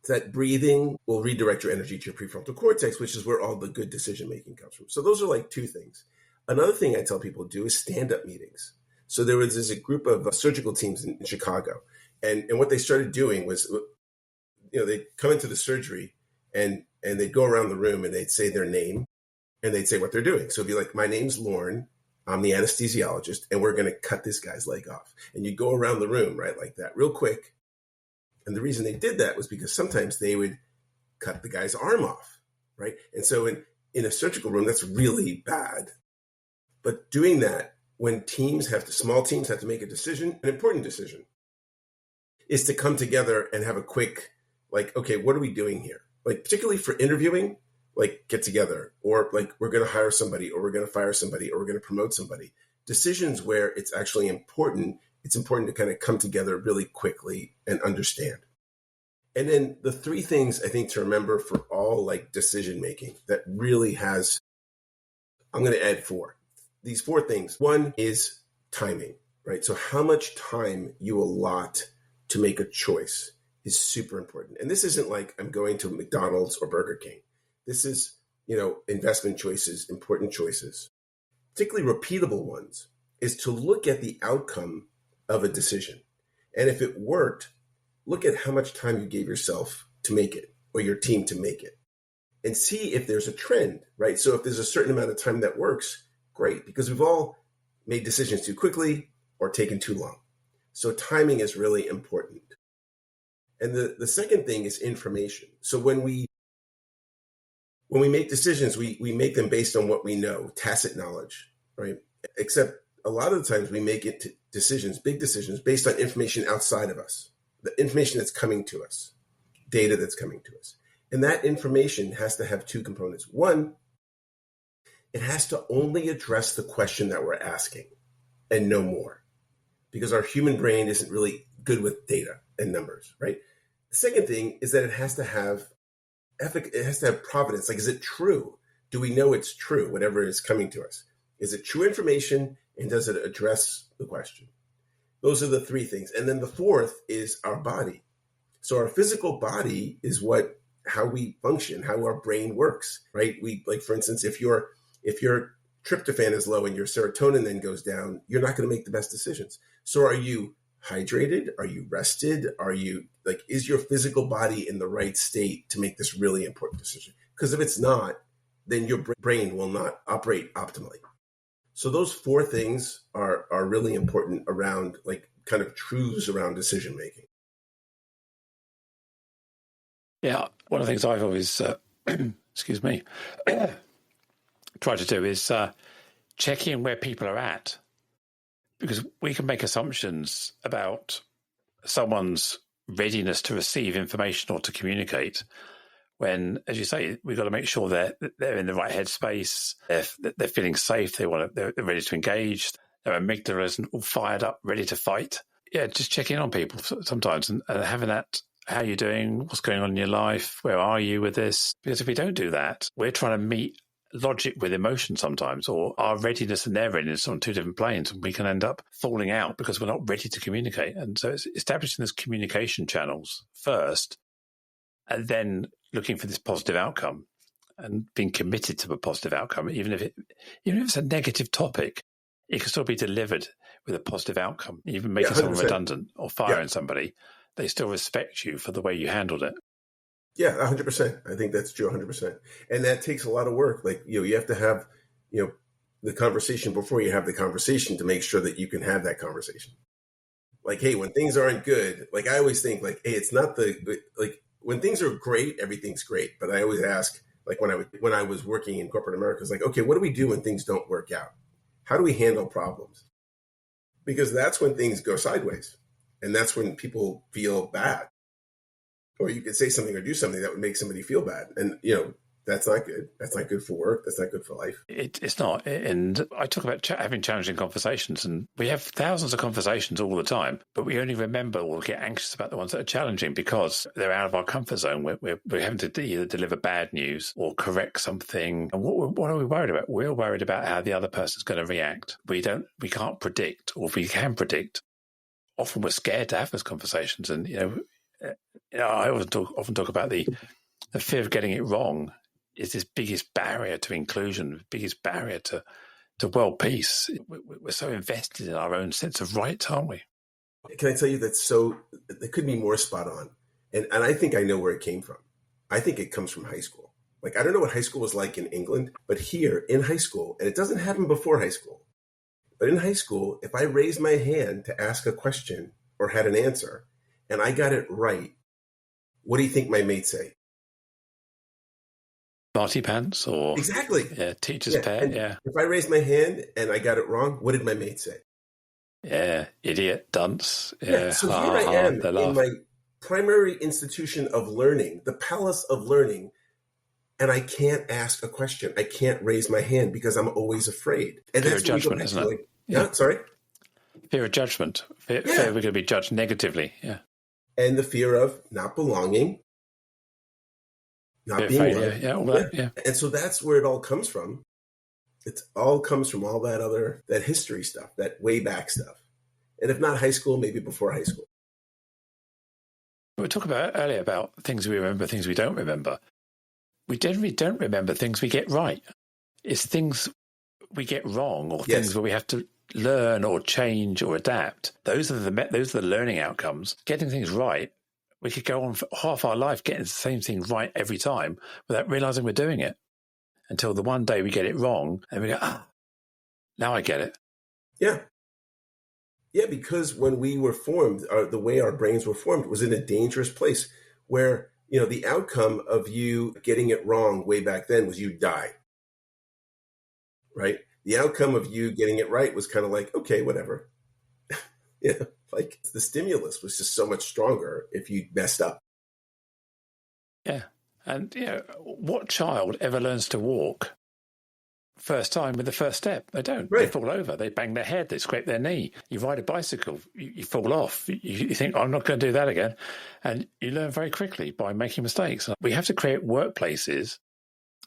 That breathing will redirect your energy to your prefrontal cortex, which is where all the good decision-making comes from. So those are like 2 things. Another thing I tell people to do is stand-up meetings. So there's a group of surgical teams in Chicago. And what they started doing was, they'd come into the surgery and they'd go around the room and they'd say their name and they'd say what they're doing. So it'd be like, my name's Lauren. I'm the anesthesiologist, and we're going to cut this guy's leg off. And you go around the room, right, like that, real quick. And the reason they did that was because sometimes they would cut the guy's arm off, right? And so in a surgical room, that's really bad. But doing that when small teams have to make a decision, an important decision, is to come together and have a quick, like, okay, what are we doing here? Like, particularly for interviewing, like get together, or like we're going to hire somebody, or we're going to fire somebody, or we're going to promote somebody. Decisions where it's actually important. It's important to kind of come together really quickly and understand. And then the 3 things I think to remember for all like decision making that really I'm going to add 4. These 4 things. 1 is timing, right? So how much time you allot to make a choice is super important. And this isn't like I'm going to McDonald's or Burger King. This is, investment choices, important choices, particularly repeatable ones, is to look at the outcome of a decision. And if it worked, look at how much time you gave yourself to make it or your team to make it and see if there's a trend, right? So if there's a certain amount of time that works, great, because we've all made decisions too quickly or taken too long. So timing is really important. And the second thing is information. So when we make decisions, we make them based on what we know, tacit knowledge, right? Except a lot of the times we make it big decisions based on information outside of us, the information that's coming to us, data that's coming to us. And that information has to have 2 components. 1, it has to only address the question that we're asking and no more, because our human brain isn't really good with data and numbers, right? The second thing is that it has to have provenance. Like, is it true? Do we know it's true, whatever is coming to us? Is it true information, and does it address the question? Those are the 3 things. And then the 4th is our body. So our physical body is how we function, how our brain works, right? For instance, if your tryptophan is low and your serotonin then goes down, you're not going to make the best decisions. So are you hydrated? Are you rested? Is your physical body in the right state to make this really important decision? Because if it's not, then your brain will not operate optimally. So those 4 things are really important around kind of truths around decision making. Yeah, one of the things I've always, excuse me, try to do is check in where people are at, because we can make assumptions about someone's readiness to receive information or to communicate when, as you say, we've got to make sure they're in the right headspace, they're feeling safe, they're ready to engage, their amygdalas all fired up, ready to fight. Yeah, just check in on people sometimes and having that, how are you doing? What's going on in your life? Where are you with this? Because if we don't do that, we're trying to meet logic with emotion sometimes, or our readiness and their readiness on two different planes, and we can end up falling out because we're not ready to communicate. And so it's establishing those communication channels first, and then looking for this positive outcome and being committed to a positive outcome, even if it's a negative topic, it can still be delivered with a positive outcome. Even making someone redundant or firing somebody, they still respect you for the way you handled it. Yeah, 100%. I think that's true, 100%. And that takes a lot of work. Like, you have to have, the conversation before you have the conversation to make sure that you can have that conversation. Like, hey, when things aren't good, like I always think like, hey, it's not when things are great, everything's great. But I always ask, like when I was working in corporate America, it's like, okay, what do we do when things don't work out? How do we handle problems? Because that's when things go sideways. And that's when people feel bad. Or you could say something or do something that would make somebody feel bad. And, that's not good. That's not good for work. That's not good for life. It's not. And I talk about having challenging conversations, and we have thousands of conversations all the time, but we only remember or get anxious about the ones that are challenging because they're out of our comfort zone. We're having to either deliver bad news or correct something. And what are we worried about? We're worried about how the other person's going to react. We can't predict, or if we can predict, often we're scared to have those conversations. And, I often talk about the fear of getting it wrong is this biggest barrier to inclusion, biggest barrier to world peace. We're so invested in our own sense of rights, aren't we? Can I tell you that could be more spot on. And I think I know where it came from. I think it comes from high school. Like, I don't know what high school was like in England, but here in high school, and it doesn't happen before high school, but in high school, if I raised my hand to ask a question or had an answer and I got it right, what do you think my mates say? Party pants or exactly, teacher's pet. Yeah. If I raised my hand and I got it wrong, what did my mates say? Yeah, idiot, dunce. Yeah. So here I am in my primary institution of learning, the palace of learning, and I can't ask a question. I can't raise my hand because I'm always afraid. And fear of judgment, isn't it? Like, yeah. Sorry. Fear of judgment. Fear we're going to be judged negatively. Yeah. And the fear of not belonging. Not being right. And so that's where it all comes from. It all comes from all that history stuff, that way back stuff. And if not high school, maybe before high school. We talked about earlier about things we remember, things we don't remember. We generally don't remember things we get right. It's things we get wrong or things where we have to learn or change or adapt. Those are the learning outcomes. Getting things right. We could go on for half our life getting the same thing right every time without realizing we're doing it until the one day we get it wrong and we go, now I get it. Yeah. Yeah, because when we were formed, the way our brains were formed was in a dangerous place where, the outcome of you getting it wrong way back then was you die. Right? The outcome of you getting it right was kind of like, okay, whatever. Like the stimulus was just so much stronger if you messed up. Yeah. And, what child ever learns to walk first time with the first step? They don't. Right. They fall over. They bang their head. They scrape their knee. You ride a bicycle. You fall off. You think, I'm not going to do that again. And you learn very quickly by making mistakes. We have to create workplaces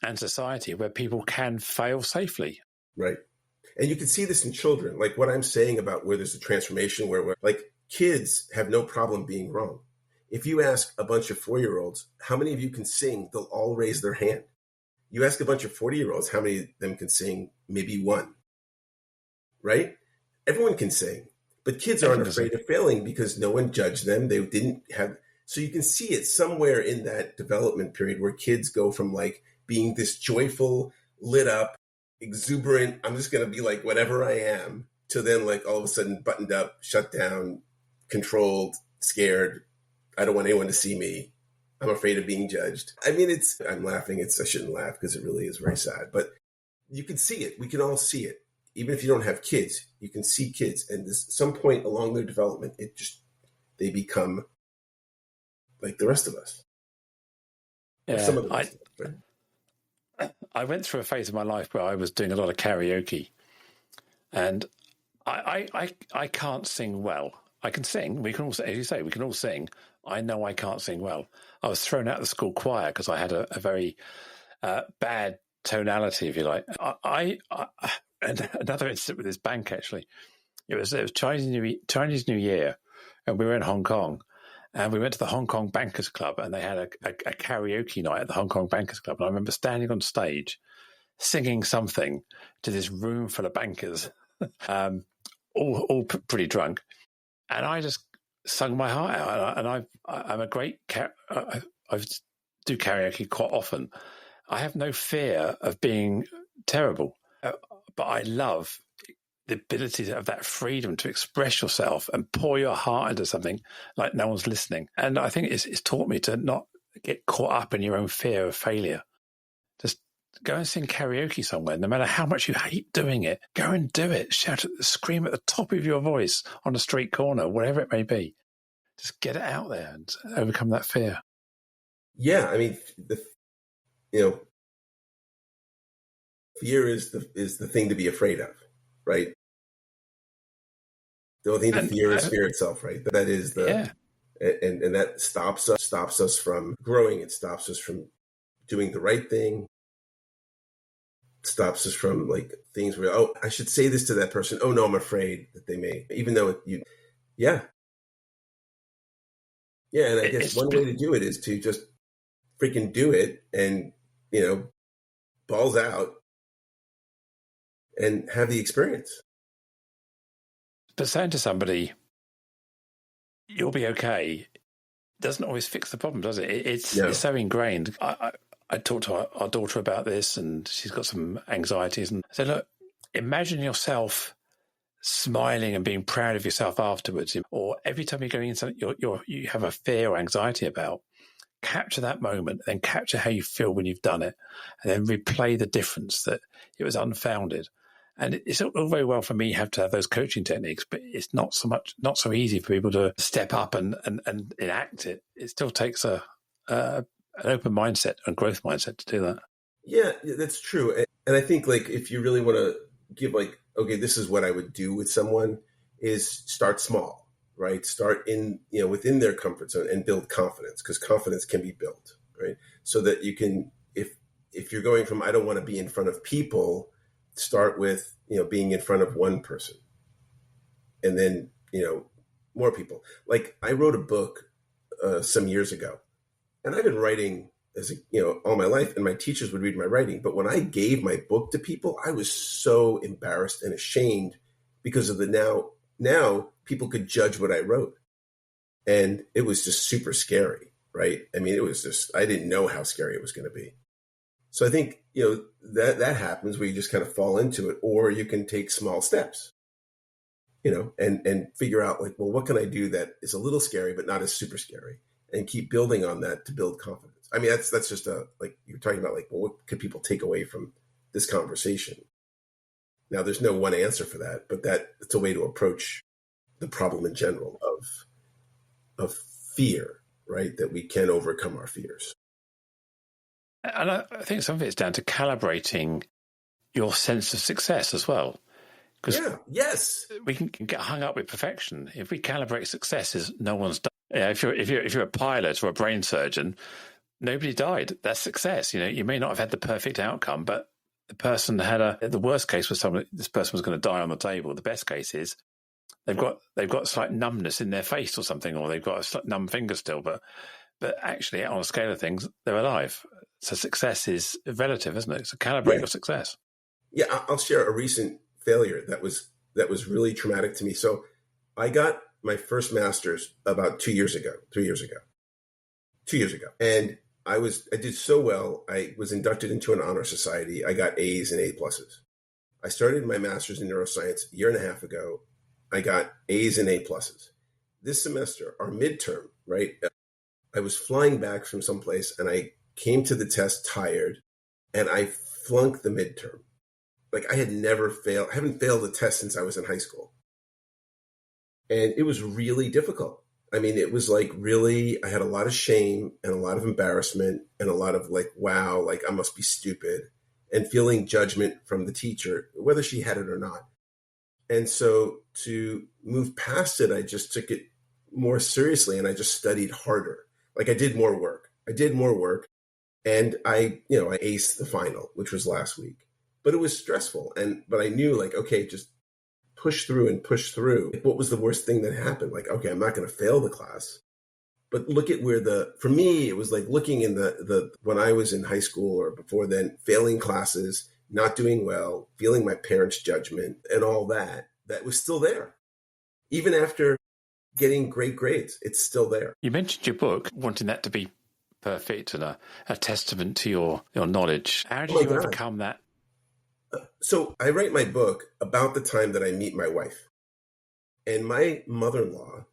and society where people can fail safely. Right. And you can see this in children, like what I'm saying about where there's a transformation where like kids have no problem being wrong. If you ask a bunch of 4-year-olds, how many of you can sing? They'll all raise their hand. You ask a bunch of 40-year-olds, how many of them can sing? Maybe one. Right? Everyone can sing. But kids aren't afraid of failing because no one judged them. They didn't have. So you can see it somewhere in that development period where kids go from like being this joyful, lit up, exuberant, I'm just going to be like whatever I am, to then like all of a sudden buttoned up, shut down, controlled, scared. I don't want anyone to see me. I'm afraid of being judged. I mean, I'm laughing. I shouldn't laugh because it really is very sad, but you can see it. We can all see it. Even if you don't have kids, you can see kids. And at some point along their development, they become like the rest of us. Yeah, some of the rest of us, right? I went through a phase of my life where I was doing a lot of karaoke, and I can't sing well. I can sing. We can all, as you say, we can all sing. I know I can't sing well. I was thrown out of the school choir because I had a very bad tonality, if you like. And another incident with this bank, actually. It was Chinese New Year, and we were in Hong Kong, and we went to the Hong Kong Bankers Club, and they had a karaoke night at the Hong Kong Bankers Club. And I remember standing on stage, singing something to this room full of bankers, all pretty drunk, and I just sung my heart out. And I'm a great I do karaoke quite often. I have no fear of being terrible, but I love the ability of that freedom to express yourself and pour your heart into something like no one's listening. And I think it's taught me to not get caught up in your own fear of failure. Just go and sing karaoke somewhere, no matter how much you hate doing it. Go and do it. Scream at the top of your voice on a street corner, whatever it may be. Just get it out there and overcome that fear. Yeah, I mean, fear is the thing to be afraid of, right? The only thing to fear is fear itself, right? That is and that stops us from growing. It stops us from doing the right thing. Stops us from like things where, oh, I should say this to that person. Oh no, I'm afraid that they may, even though yeah. And I guess one way to do it is to just freaking do it and, balls out and have the experience. But saying to somebody, you'll be okay, doesn't always fix the problem, does it? It's so ingrained. I talked to our daughter about this, and she's got some anxieties. And I said, look, imagine yourself smiling and being proud of yourself afterwards. Or every time you're going into something you have a fear or anxiety about, capture that moment, then capture how you feel when you've done it, and then replay the difference that it was unfounded. And it's all very well for me to have those coaching techniques, but it's not so easy for people to step up and enact it. It still takes an open mindset and growth mindset to do that. Yeah, that's true. And I think like if you really want to give like, okay, this is what I would do with someone, is start small, right? Start in, within their comfort zone and build confidence, because confidence can be built, right? So that you can, if you're going from, I don't want to be in front of people, start with, being in front of one person and then, more people. Like I wrote a book some years ago, and I've been writing all my life, and my teachers would read my writing. But when I gave my book to people, I was so embarrassed and ashamed because of now people could judge what I wrote. And it was just super scary, right? I mean, it was just, I didn't know how scary it was going to be. So I think, that happens where you just kind of fall into it, or you can take small steps, and figure out like, well, what can I do that is a little scary, but not as super scary, and keep building on that to build confidence. I mean, that's just like you're talking about, like, well, what could people take away from this conversation? Now, there's no one answer for that, but it's a way to approach the problem in general of fear, right? That we can overcome our fears. And I think some of it's down to calibrating your sense of success as well. Yes. We can get hung up with perfection. If we calibrate success as no one's done. If you're a pilot or a brain surgeon, nobody died. That's success. You may not have had the perfect outcome, but the person had the worst case was this person was going to die on the table. The best case is they've got slight numbness in their face or something, or they've got a slight numb finger still, but actually on a scale of things, they're alive. So success is relative, isn't it? So calibrate your success. Yeah, I'll share a recent failure that was really traumatic to me. So I got my first master's about 3 years ago. And I did so well. I was inducted into an honor society. I got A's and A+. I started my master's in neuroscience a year and a half ago. I got A's and A+. This semester, our midterm, right? I was flying back from someplace and I came to the test tired, and I flunked the midterm. Like I haven't failed a test since I was in high school. And it was really difficult. I mean, it was like really, I had a lot of shame and a lot of embarrassment and a lot of like, wow, like I must be stupid, and feeling judgment from the teacher, whether she had it or not. And so to move past it, I just took it more seriously and I just studied harder. Like I did more work. And I aced the final, which was last week. But it was stressful. But I knew like, okay, just push through and push through. What was the worst thing that happened? Like, okay, I'm not going to fail the class. But look at for me, it was like looking in when I was in high school or before then, failing classes, not doing well, feeling my parents' judgment and all that was still there. Even after getting great grades, it's still there. You mentioned your book, wanting that to be perfect and a testament to your knowledge. How did you overcome that? So I write my book about the time that I meet my wife. And my mother-in-law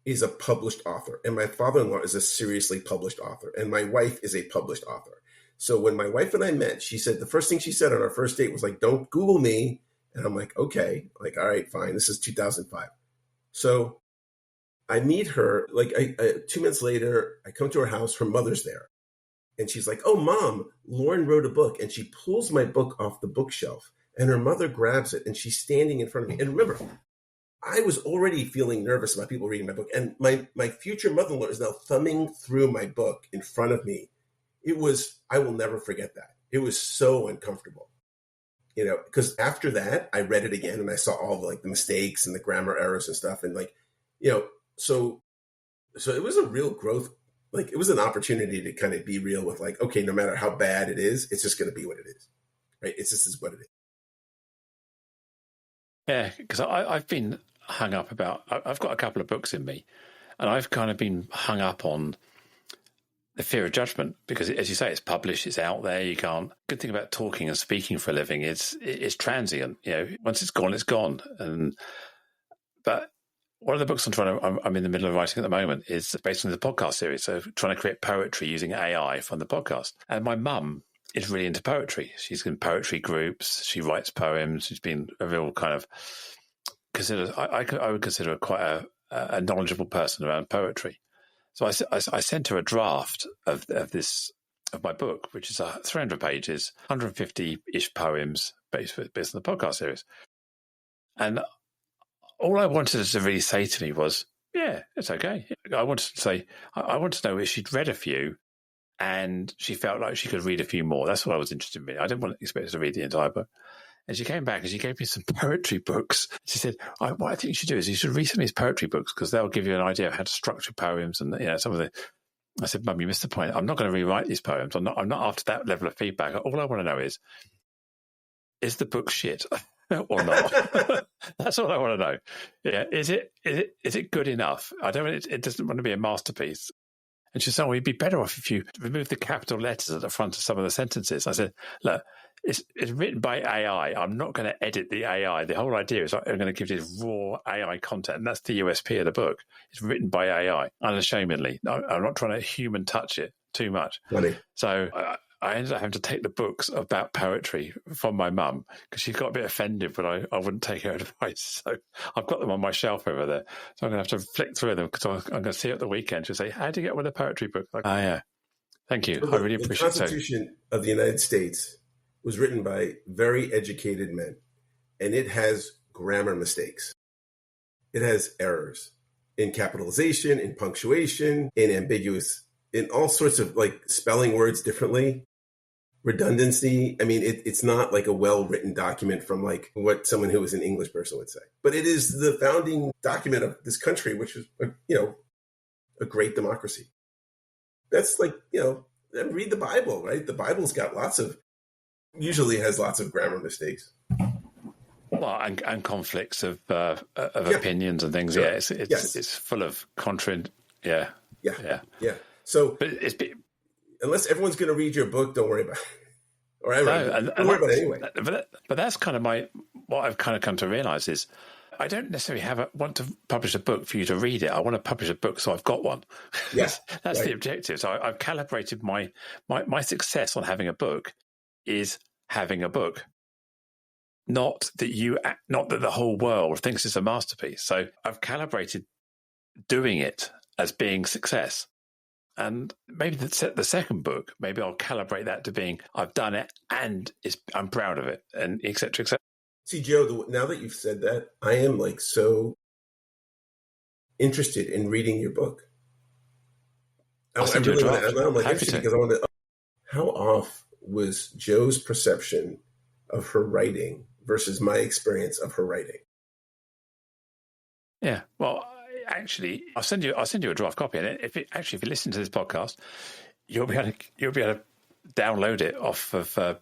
is a published author, and my father-in-law is a seriously published author, and my wife is a published author. So when my wife and I met, she said, the first thing she said on our first date was like, don't Google me. And I'm like, okay, like, all right, fine. This is 2005. So I meet her, like 2 minutes later, I come to her house, her mother's there. And she's like, oh, Mom, Lauren wrote a book. And she pulls my book off the bookshelf and her mother grabs it and she's standing in front of me. And remember, I was already feeling nervous about people reading my book. And my future mother-in-law is now thumbing through my book in front of me. I will never forget that. It was so uncomfortable, because after that, I read it again and I saw all the mistakes and the grammar errors and stuff. And so it was a real growth. Like it was an opportunity to kind of be real with like, okay, no matter how bad it is, it's just going to be what it is, right? It's just what it is. Yeah, because I've been hung up about, I've got a couple of books in me and I've kind of been hung up on the fear of judgment because, as you say, it's published, it's out there. You can't. Good thing about talking and speaking for a living is it's transient. Once it's gone, it's gone. But one of the books I'm in the middle of writing at the moment is based on the podcast series. So trying to create poetry using AI from the podcast. And my mum is really into poetry. She's in poetry groups. She writes poems. She's been a real kind of I would consider her quite a knowledgeable person around poetry. So I sent her a draft of my book, which is 300 pages, 150-ish poems based on the podcast series. And all I wanted her to really say to me was, yeah, it's okay. I wanted to know if she'd read a few and she felt like she could read a few more. That's what I was interested in. I didn't want to expect her to read the entire book. And she came back and she gave me some poetry books. She said, what I think you should do is you should read some of these poetry books because they'll give you an idea of how to structure poems and some of the. I said, Mum, you missed the point. I'm not going to rewrite these poems. I'm not after that level of feedback. All I want to know is the book shit or not? That's all I want to know. Yeah, is it good enough? It doesn't want to be a masterpiece. And she said, well, it'd be better off if you remove the capital letters at the front of some of the sentences. I said, look, it's written by AI. I'm not going to edit the AI. The whole idea is I'm going to give this raw AI content. And that's the USP of the book. It's written by AI, unashamedly. I'm not trying to human touch it too much. Funny. So I ended up having to take the books about poetry from my mum because she got a bit offended when I wouldn't take her advice. So I've got them on my shelf over there. So I'm going to have to flick through them because I'm going to see her at the weekend. She'll say, how do you get with a poetry book? Like, yeah. Thank you. I really appreciate it. The Constitution of the United States was written by very educated men, and it has grammar mistakes. It has errors in capitalization, in punctuation, in ambiguous, in all sorts of spelling words differently. Redundancy. I mean, it's not like a well-written document from what someone who is an English person would say, but it is the founding document of this country, which is, a great democracy. That's read the Bible, right? The Bible's got usually has lots of grammar mistakes. Well, and conflicts of opinions and things. Sure. Yeah, it's full of Yeah. So, but unless everyone's going to read your book, don't worry about it. Or don't worry about it anyway. But that's kind of what I've kind of come to realize is I don't necessarily want to publish a book for you to read it. I want to publish a book so I've got one. Yes, that's right. The objective. So I've calibrated my success on having a book is having a book. Not that the whole world thinks it's a masterpiece. So I've calibrated doing it as being success. And maybe the second book, maybe I'll calibrate that to being I've done it and I'm proud of it, and et cetera, et cetera. See, Joe, now that you've said that, I am like so interested in reading your book. I really want to. I'm like interested because I want to. How off was Joe's perception of her writing versus my experience of her writing? Yeah, well, actually, I'll send you a draft copy, and if you listen to this podcast, you'll be able to download it off of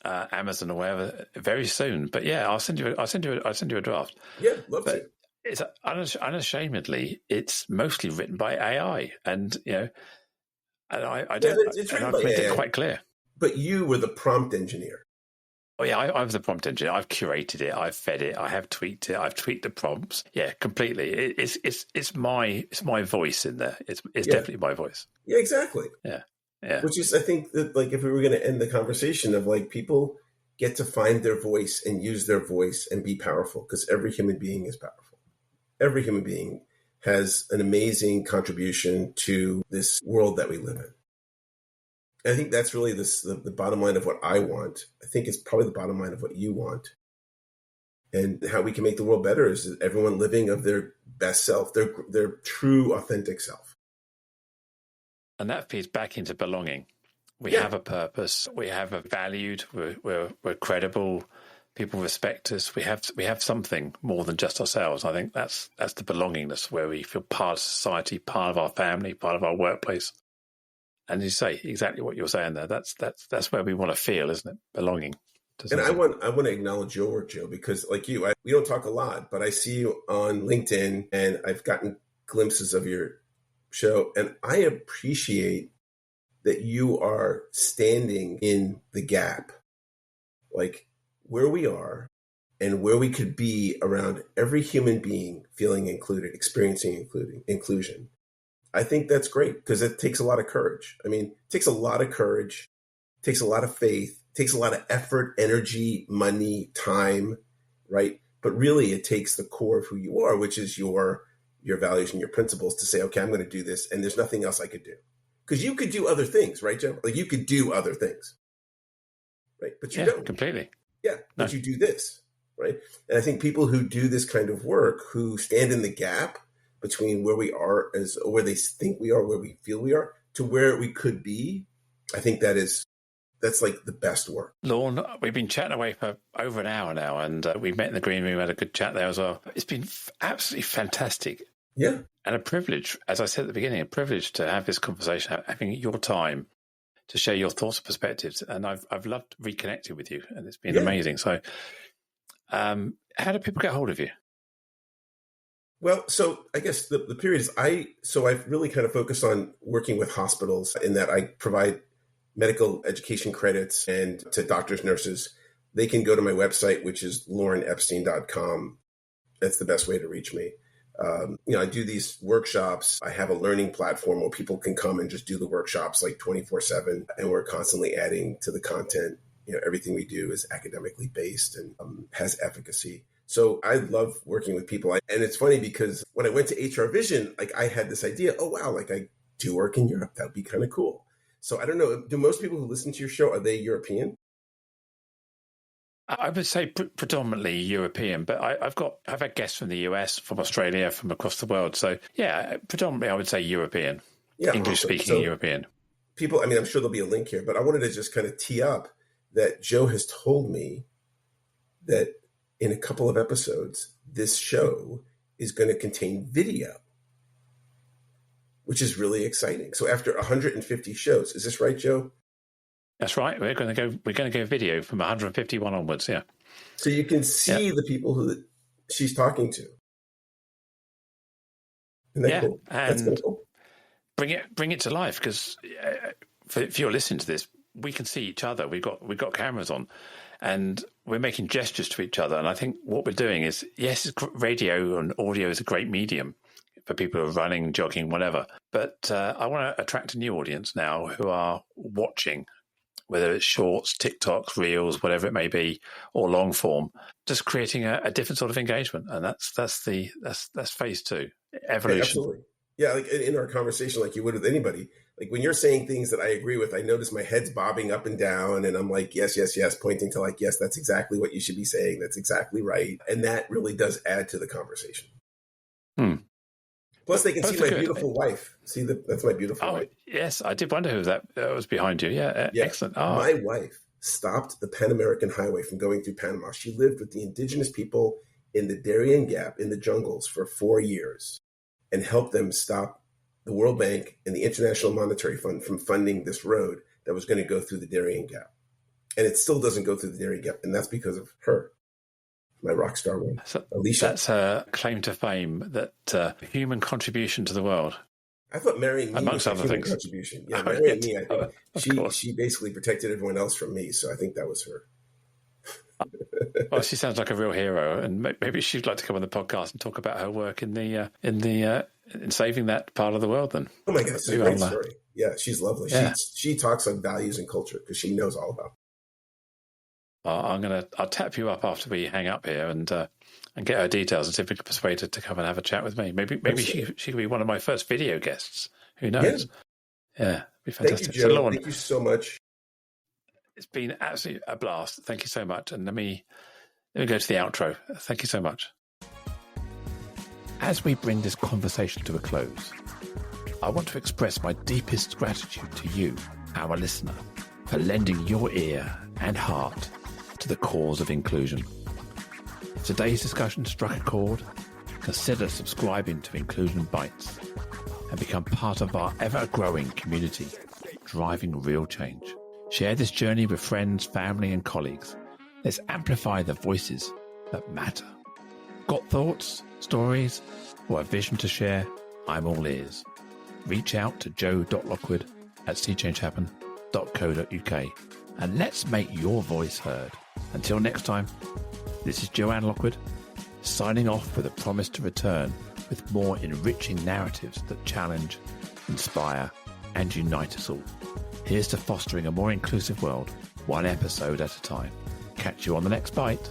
Amazon or wherever very soon. But yeah, I'll send you a draft. Yeah, love to. It's unashamedly, it's mostly written by AI, and and I don't. It's and I've made it quite clear. But you were the prompt engineer. Oh yeah, I'm the prompt engineer. I've curated it. I've fed it. I have tweaked it. I've tweaked the prompts. Yeah, completely. It's my voice in there. It's definitely my voice. Yeah, exactly. Yeah. Which is, I think that like if we were going to end the conversation of like people get to find their voice and use their voice and be powerful because every human being is powerful. Every human being has an amazing contribution to this world that we live in. I think that's really the bottom line of what I want. I think it's probably the bottom line of what you want. And how we can make the world better is everyone living of their best self, their true, authentic self. And that feeds back into belonging. We have a purpose. We have a valued. We're credible. People respect us. We have something more than just ourselves. I think that's the belongingness where we feel part of society, part of our family, part of our workplace. And you say exactly what you're saying there. That's where we want to feel, isn't it? Belonging. And I want to acknowledge your work, Joe, because like you, we don't talk a lot, but I see you on LinkedIn, and I've gotten glimpses of your show, and I appreciate that you are standing in the gap, like where we are and where we could be around every human being feeling included, experiencing inclusion. I think that's great because it takes a lot of courage. I mean, it takes a lot of courage, it takes a lot of faith, it takes a lot of effort, energy, money, time, right? But really it takes the core of who you are, which is your values and your principles to say, okay, I'm going to do this and there's nothing else I could do. Because you could do other things, right, Joe? Like you could do other things, right? But you don't. Completely. Yeah, but you do this, right? And I think people who do this kind of work, who stand in the gap between where we are where they think we are, where we feel we are, to where we could be, I think that's like the best work. Lorne, we've been chatting away for over an hour now, and we met in the green room, had a good chat there as well. It's been absolutely fantastic. Yeah. And a privilege, as I said at the beginning, a privilege to have this conversation, having your time to share your thoughts and perspectives. And I've loved reconnecting with you, and it's been amazing. So how do people get hold of you? Well, so I guess the period is I've really kind of focused on working with hospitals in that I provide medical education credits and to doctors, nurses. They can go to my website, which is laurenepstein.com. That's the best way to reach me. I do these workshops. I have a learning platform where people can come and just do the workshops like 24/7. And we're constantly adding to the content. Everything we do is academically based and has efficacy. So I love working with people. And it's funny because when I went to HR Vision, like I had this idea, oh, wow, like I do work in Europe. That would be kind of cool. So I don't know. Do most people who listen to your show, are they European? I would say predominantly European, but I've had guests from the US, from Australia, from across the world. So yeah, predominantly I would say European, English-speaking European. People, I mean, I'm sure there'll be a link here, but I wanted to just kind of tee up that Joe has told me that in a couple of episodes, this show is going to contain video, which is really exciting. So after 150 shows, is this right, Joe? That's right. We're going to go video from 151 onwards. Yeah. So you can see the people who she's talking to. Isn't that cool? And that's cool. Bring it to life, because if you're listening to this, we can see each other. We've got cameras on, and we're making gestures to each other. And I think what we're doing is, yes, radio and audio is a great medium for people who are running, jogging, whatever. But I want to attract a new audience now who are watching, whether it's shorts, TikToks, reels, whatever it may be, or long form, just creating a different sort of engagement. And that's phase 2, evolution. Absolutely. Yeah, like in our conversation, like you would with anybody. Like when you're saying things that I agree with, I notice my head's bobbing up and down, and I'm like, yes, yes, yes, pointing to like, yes, that's exactly what you should be saying. That's exactly right. And that really does add to the conversation. Plus, they can see my beautiful wife. See, that's my beautiful wife. Yes, I did wonder who that was behind you. Yeah, excellent. Oh. My wife stopped the Pan American Highway from going through Panama. She lived with the indigenous people in the Darien Gap in the jungles for 4 years and helped them stop the World Bank and the International Monetary Fund from funding this road that was going to go through the Darien Gap. And it still doesn't go through the Darien Gap, and that's because of her, my rock star woman, Alicia. That's her claim to fame, that human contribution to the world. I thought marrying me amongst was a other human things. Contribution. Yeah, marrying me, I think she basically protected everyone else from me, so I think that was her. Well, she sounds like a real hero, and maybe she'd like to come on the podcast and talk about her work in saving that part of the world. Then, oh my God, it's a great story. Yeah, she's lovely. Yeah. She talks on values and culture because she knows all about it. I'll tap you up after we hang up here and get her details and see if we can persuade her to come and have a chat with me. Maybe she could be one of my first video guests. Who knows? Yeah, it'd be fantastic. Thank you, Joe. Thank you so much. It's been absolutely a blast. Thank you so much. And let me go to the outro. Thank you so much. As we bring this conversation to a close, I want to express my deepest gratitude to you, our listener, for lending your ear and heart to the cause of inclusion. If today's discussion struck a chord, consider subscribing to Inclusion Bites and become part of our ever-growing community, driving real change. Share this journey with friends, family, and colleagues. Let's amplify the voices that matter. Got thoughts, stories, or a vision to share? I'm all ears. Reach out to joe.lockwood@seechangehappen.co.uk and let's make your voice heard. Until next time, this is Joanne Lockwood, signing off with a promise to return with more enriching narratives that challenge, inspire, and unite us all. Here's to fostering a more inclusive world, one episode at a time. Catch you on the next bite.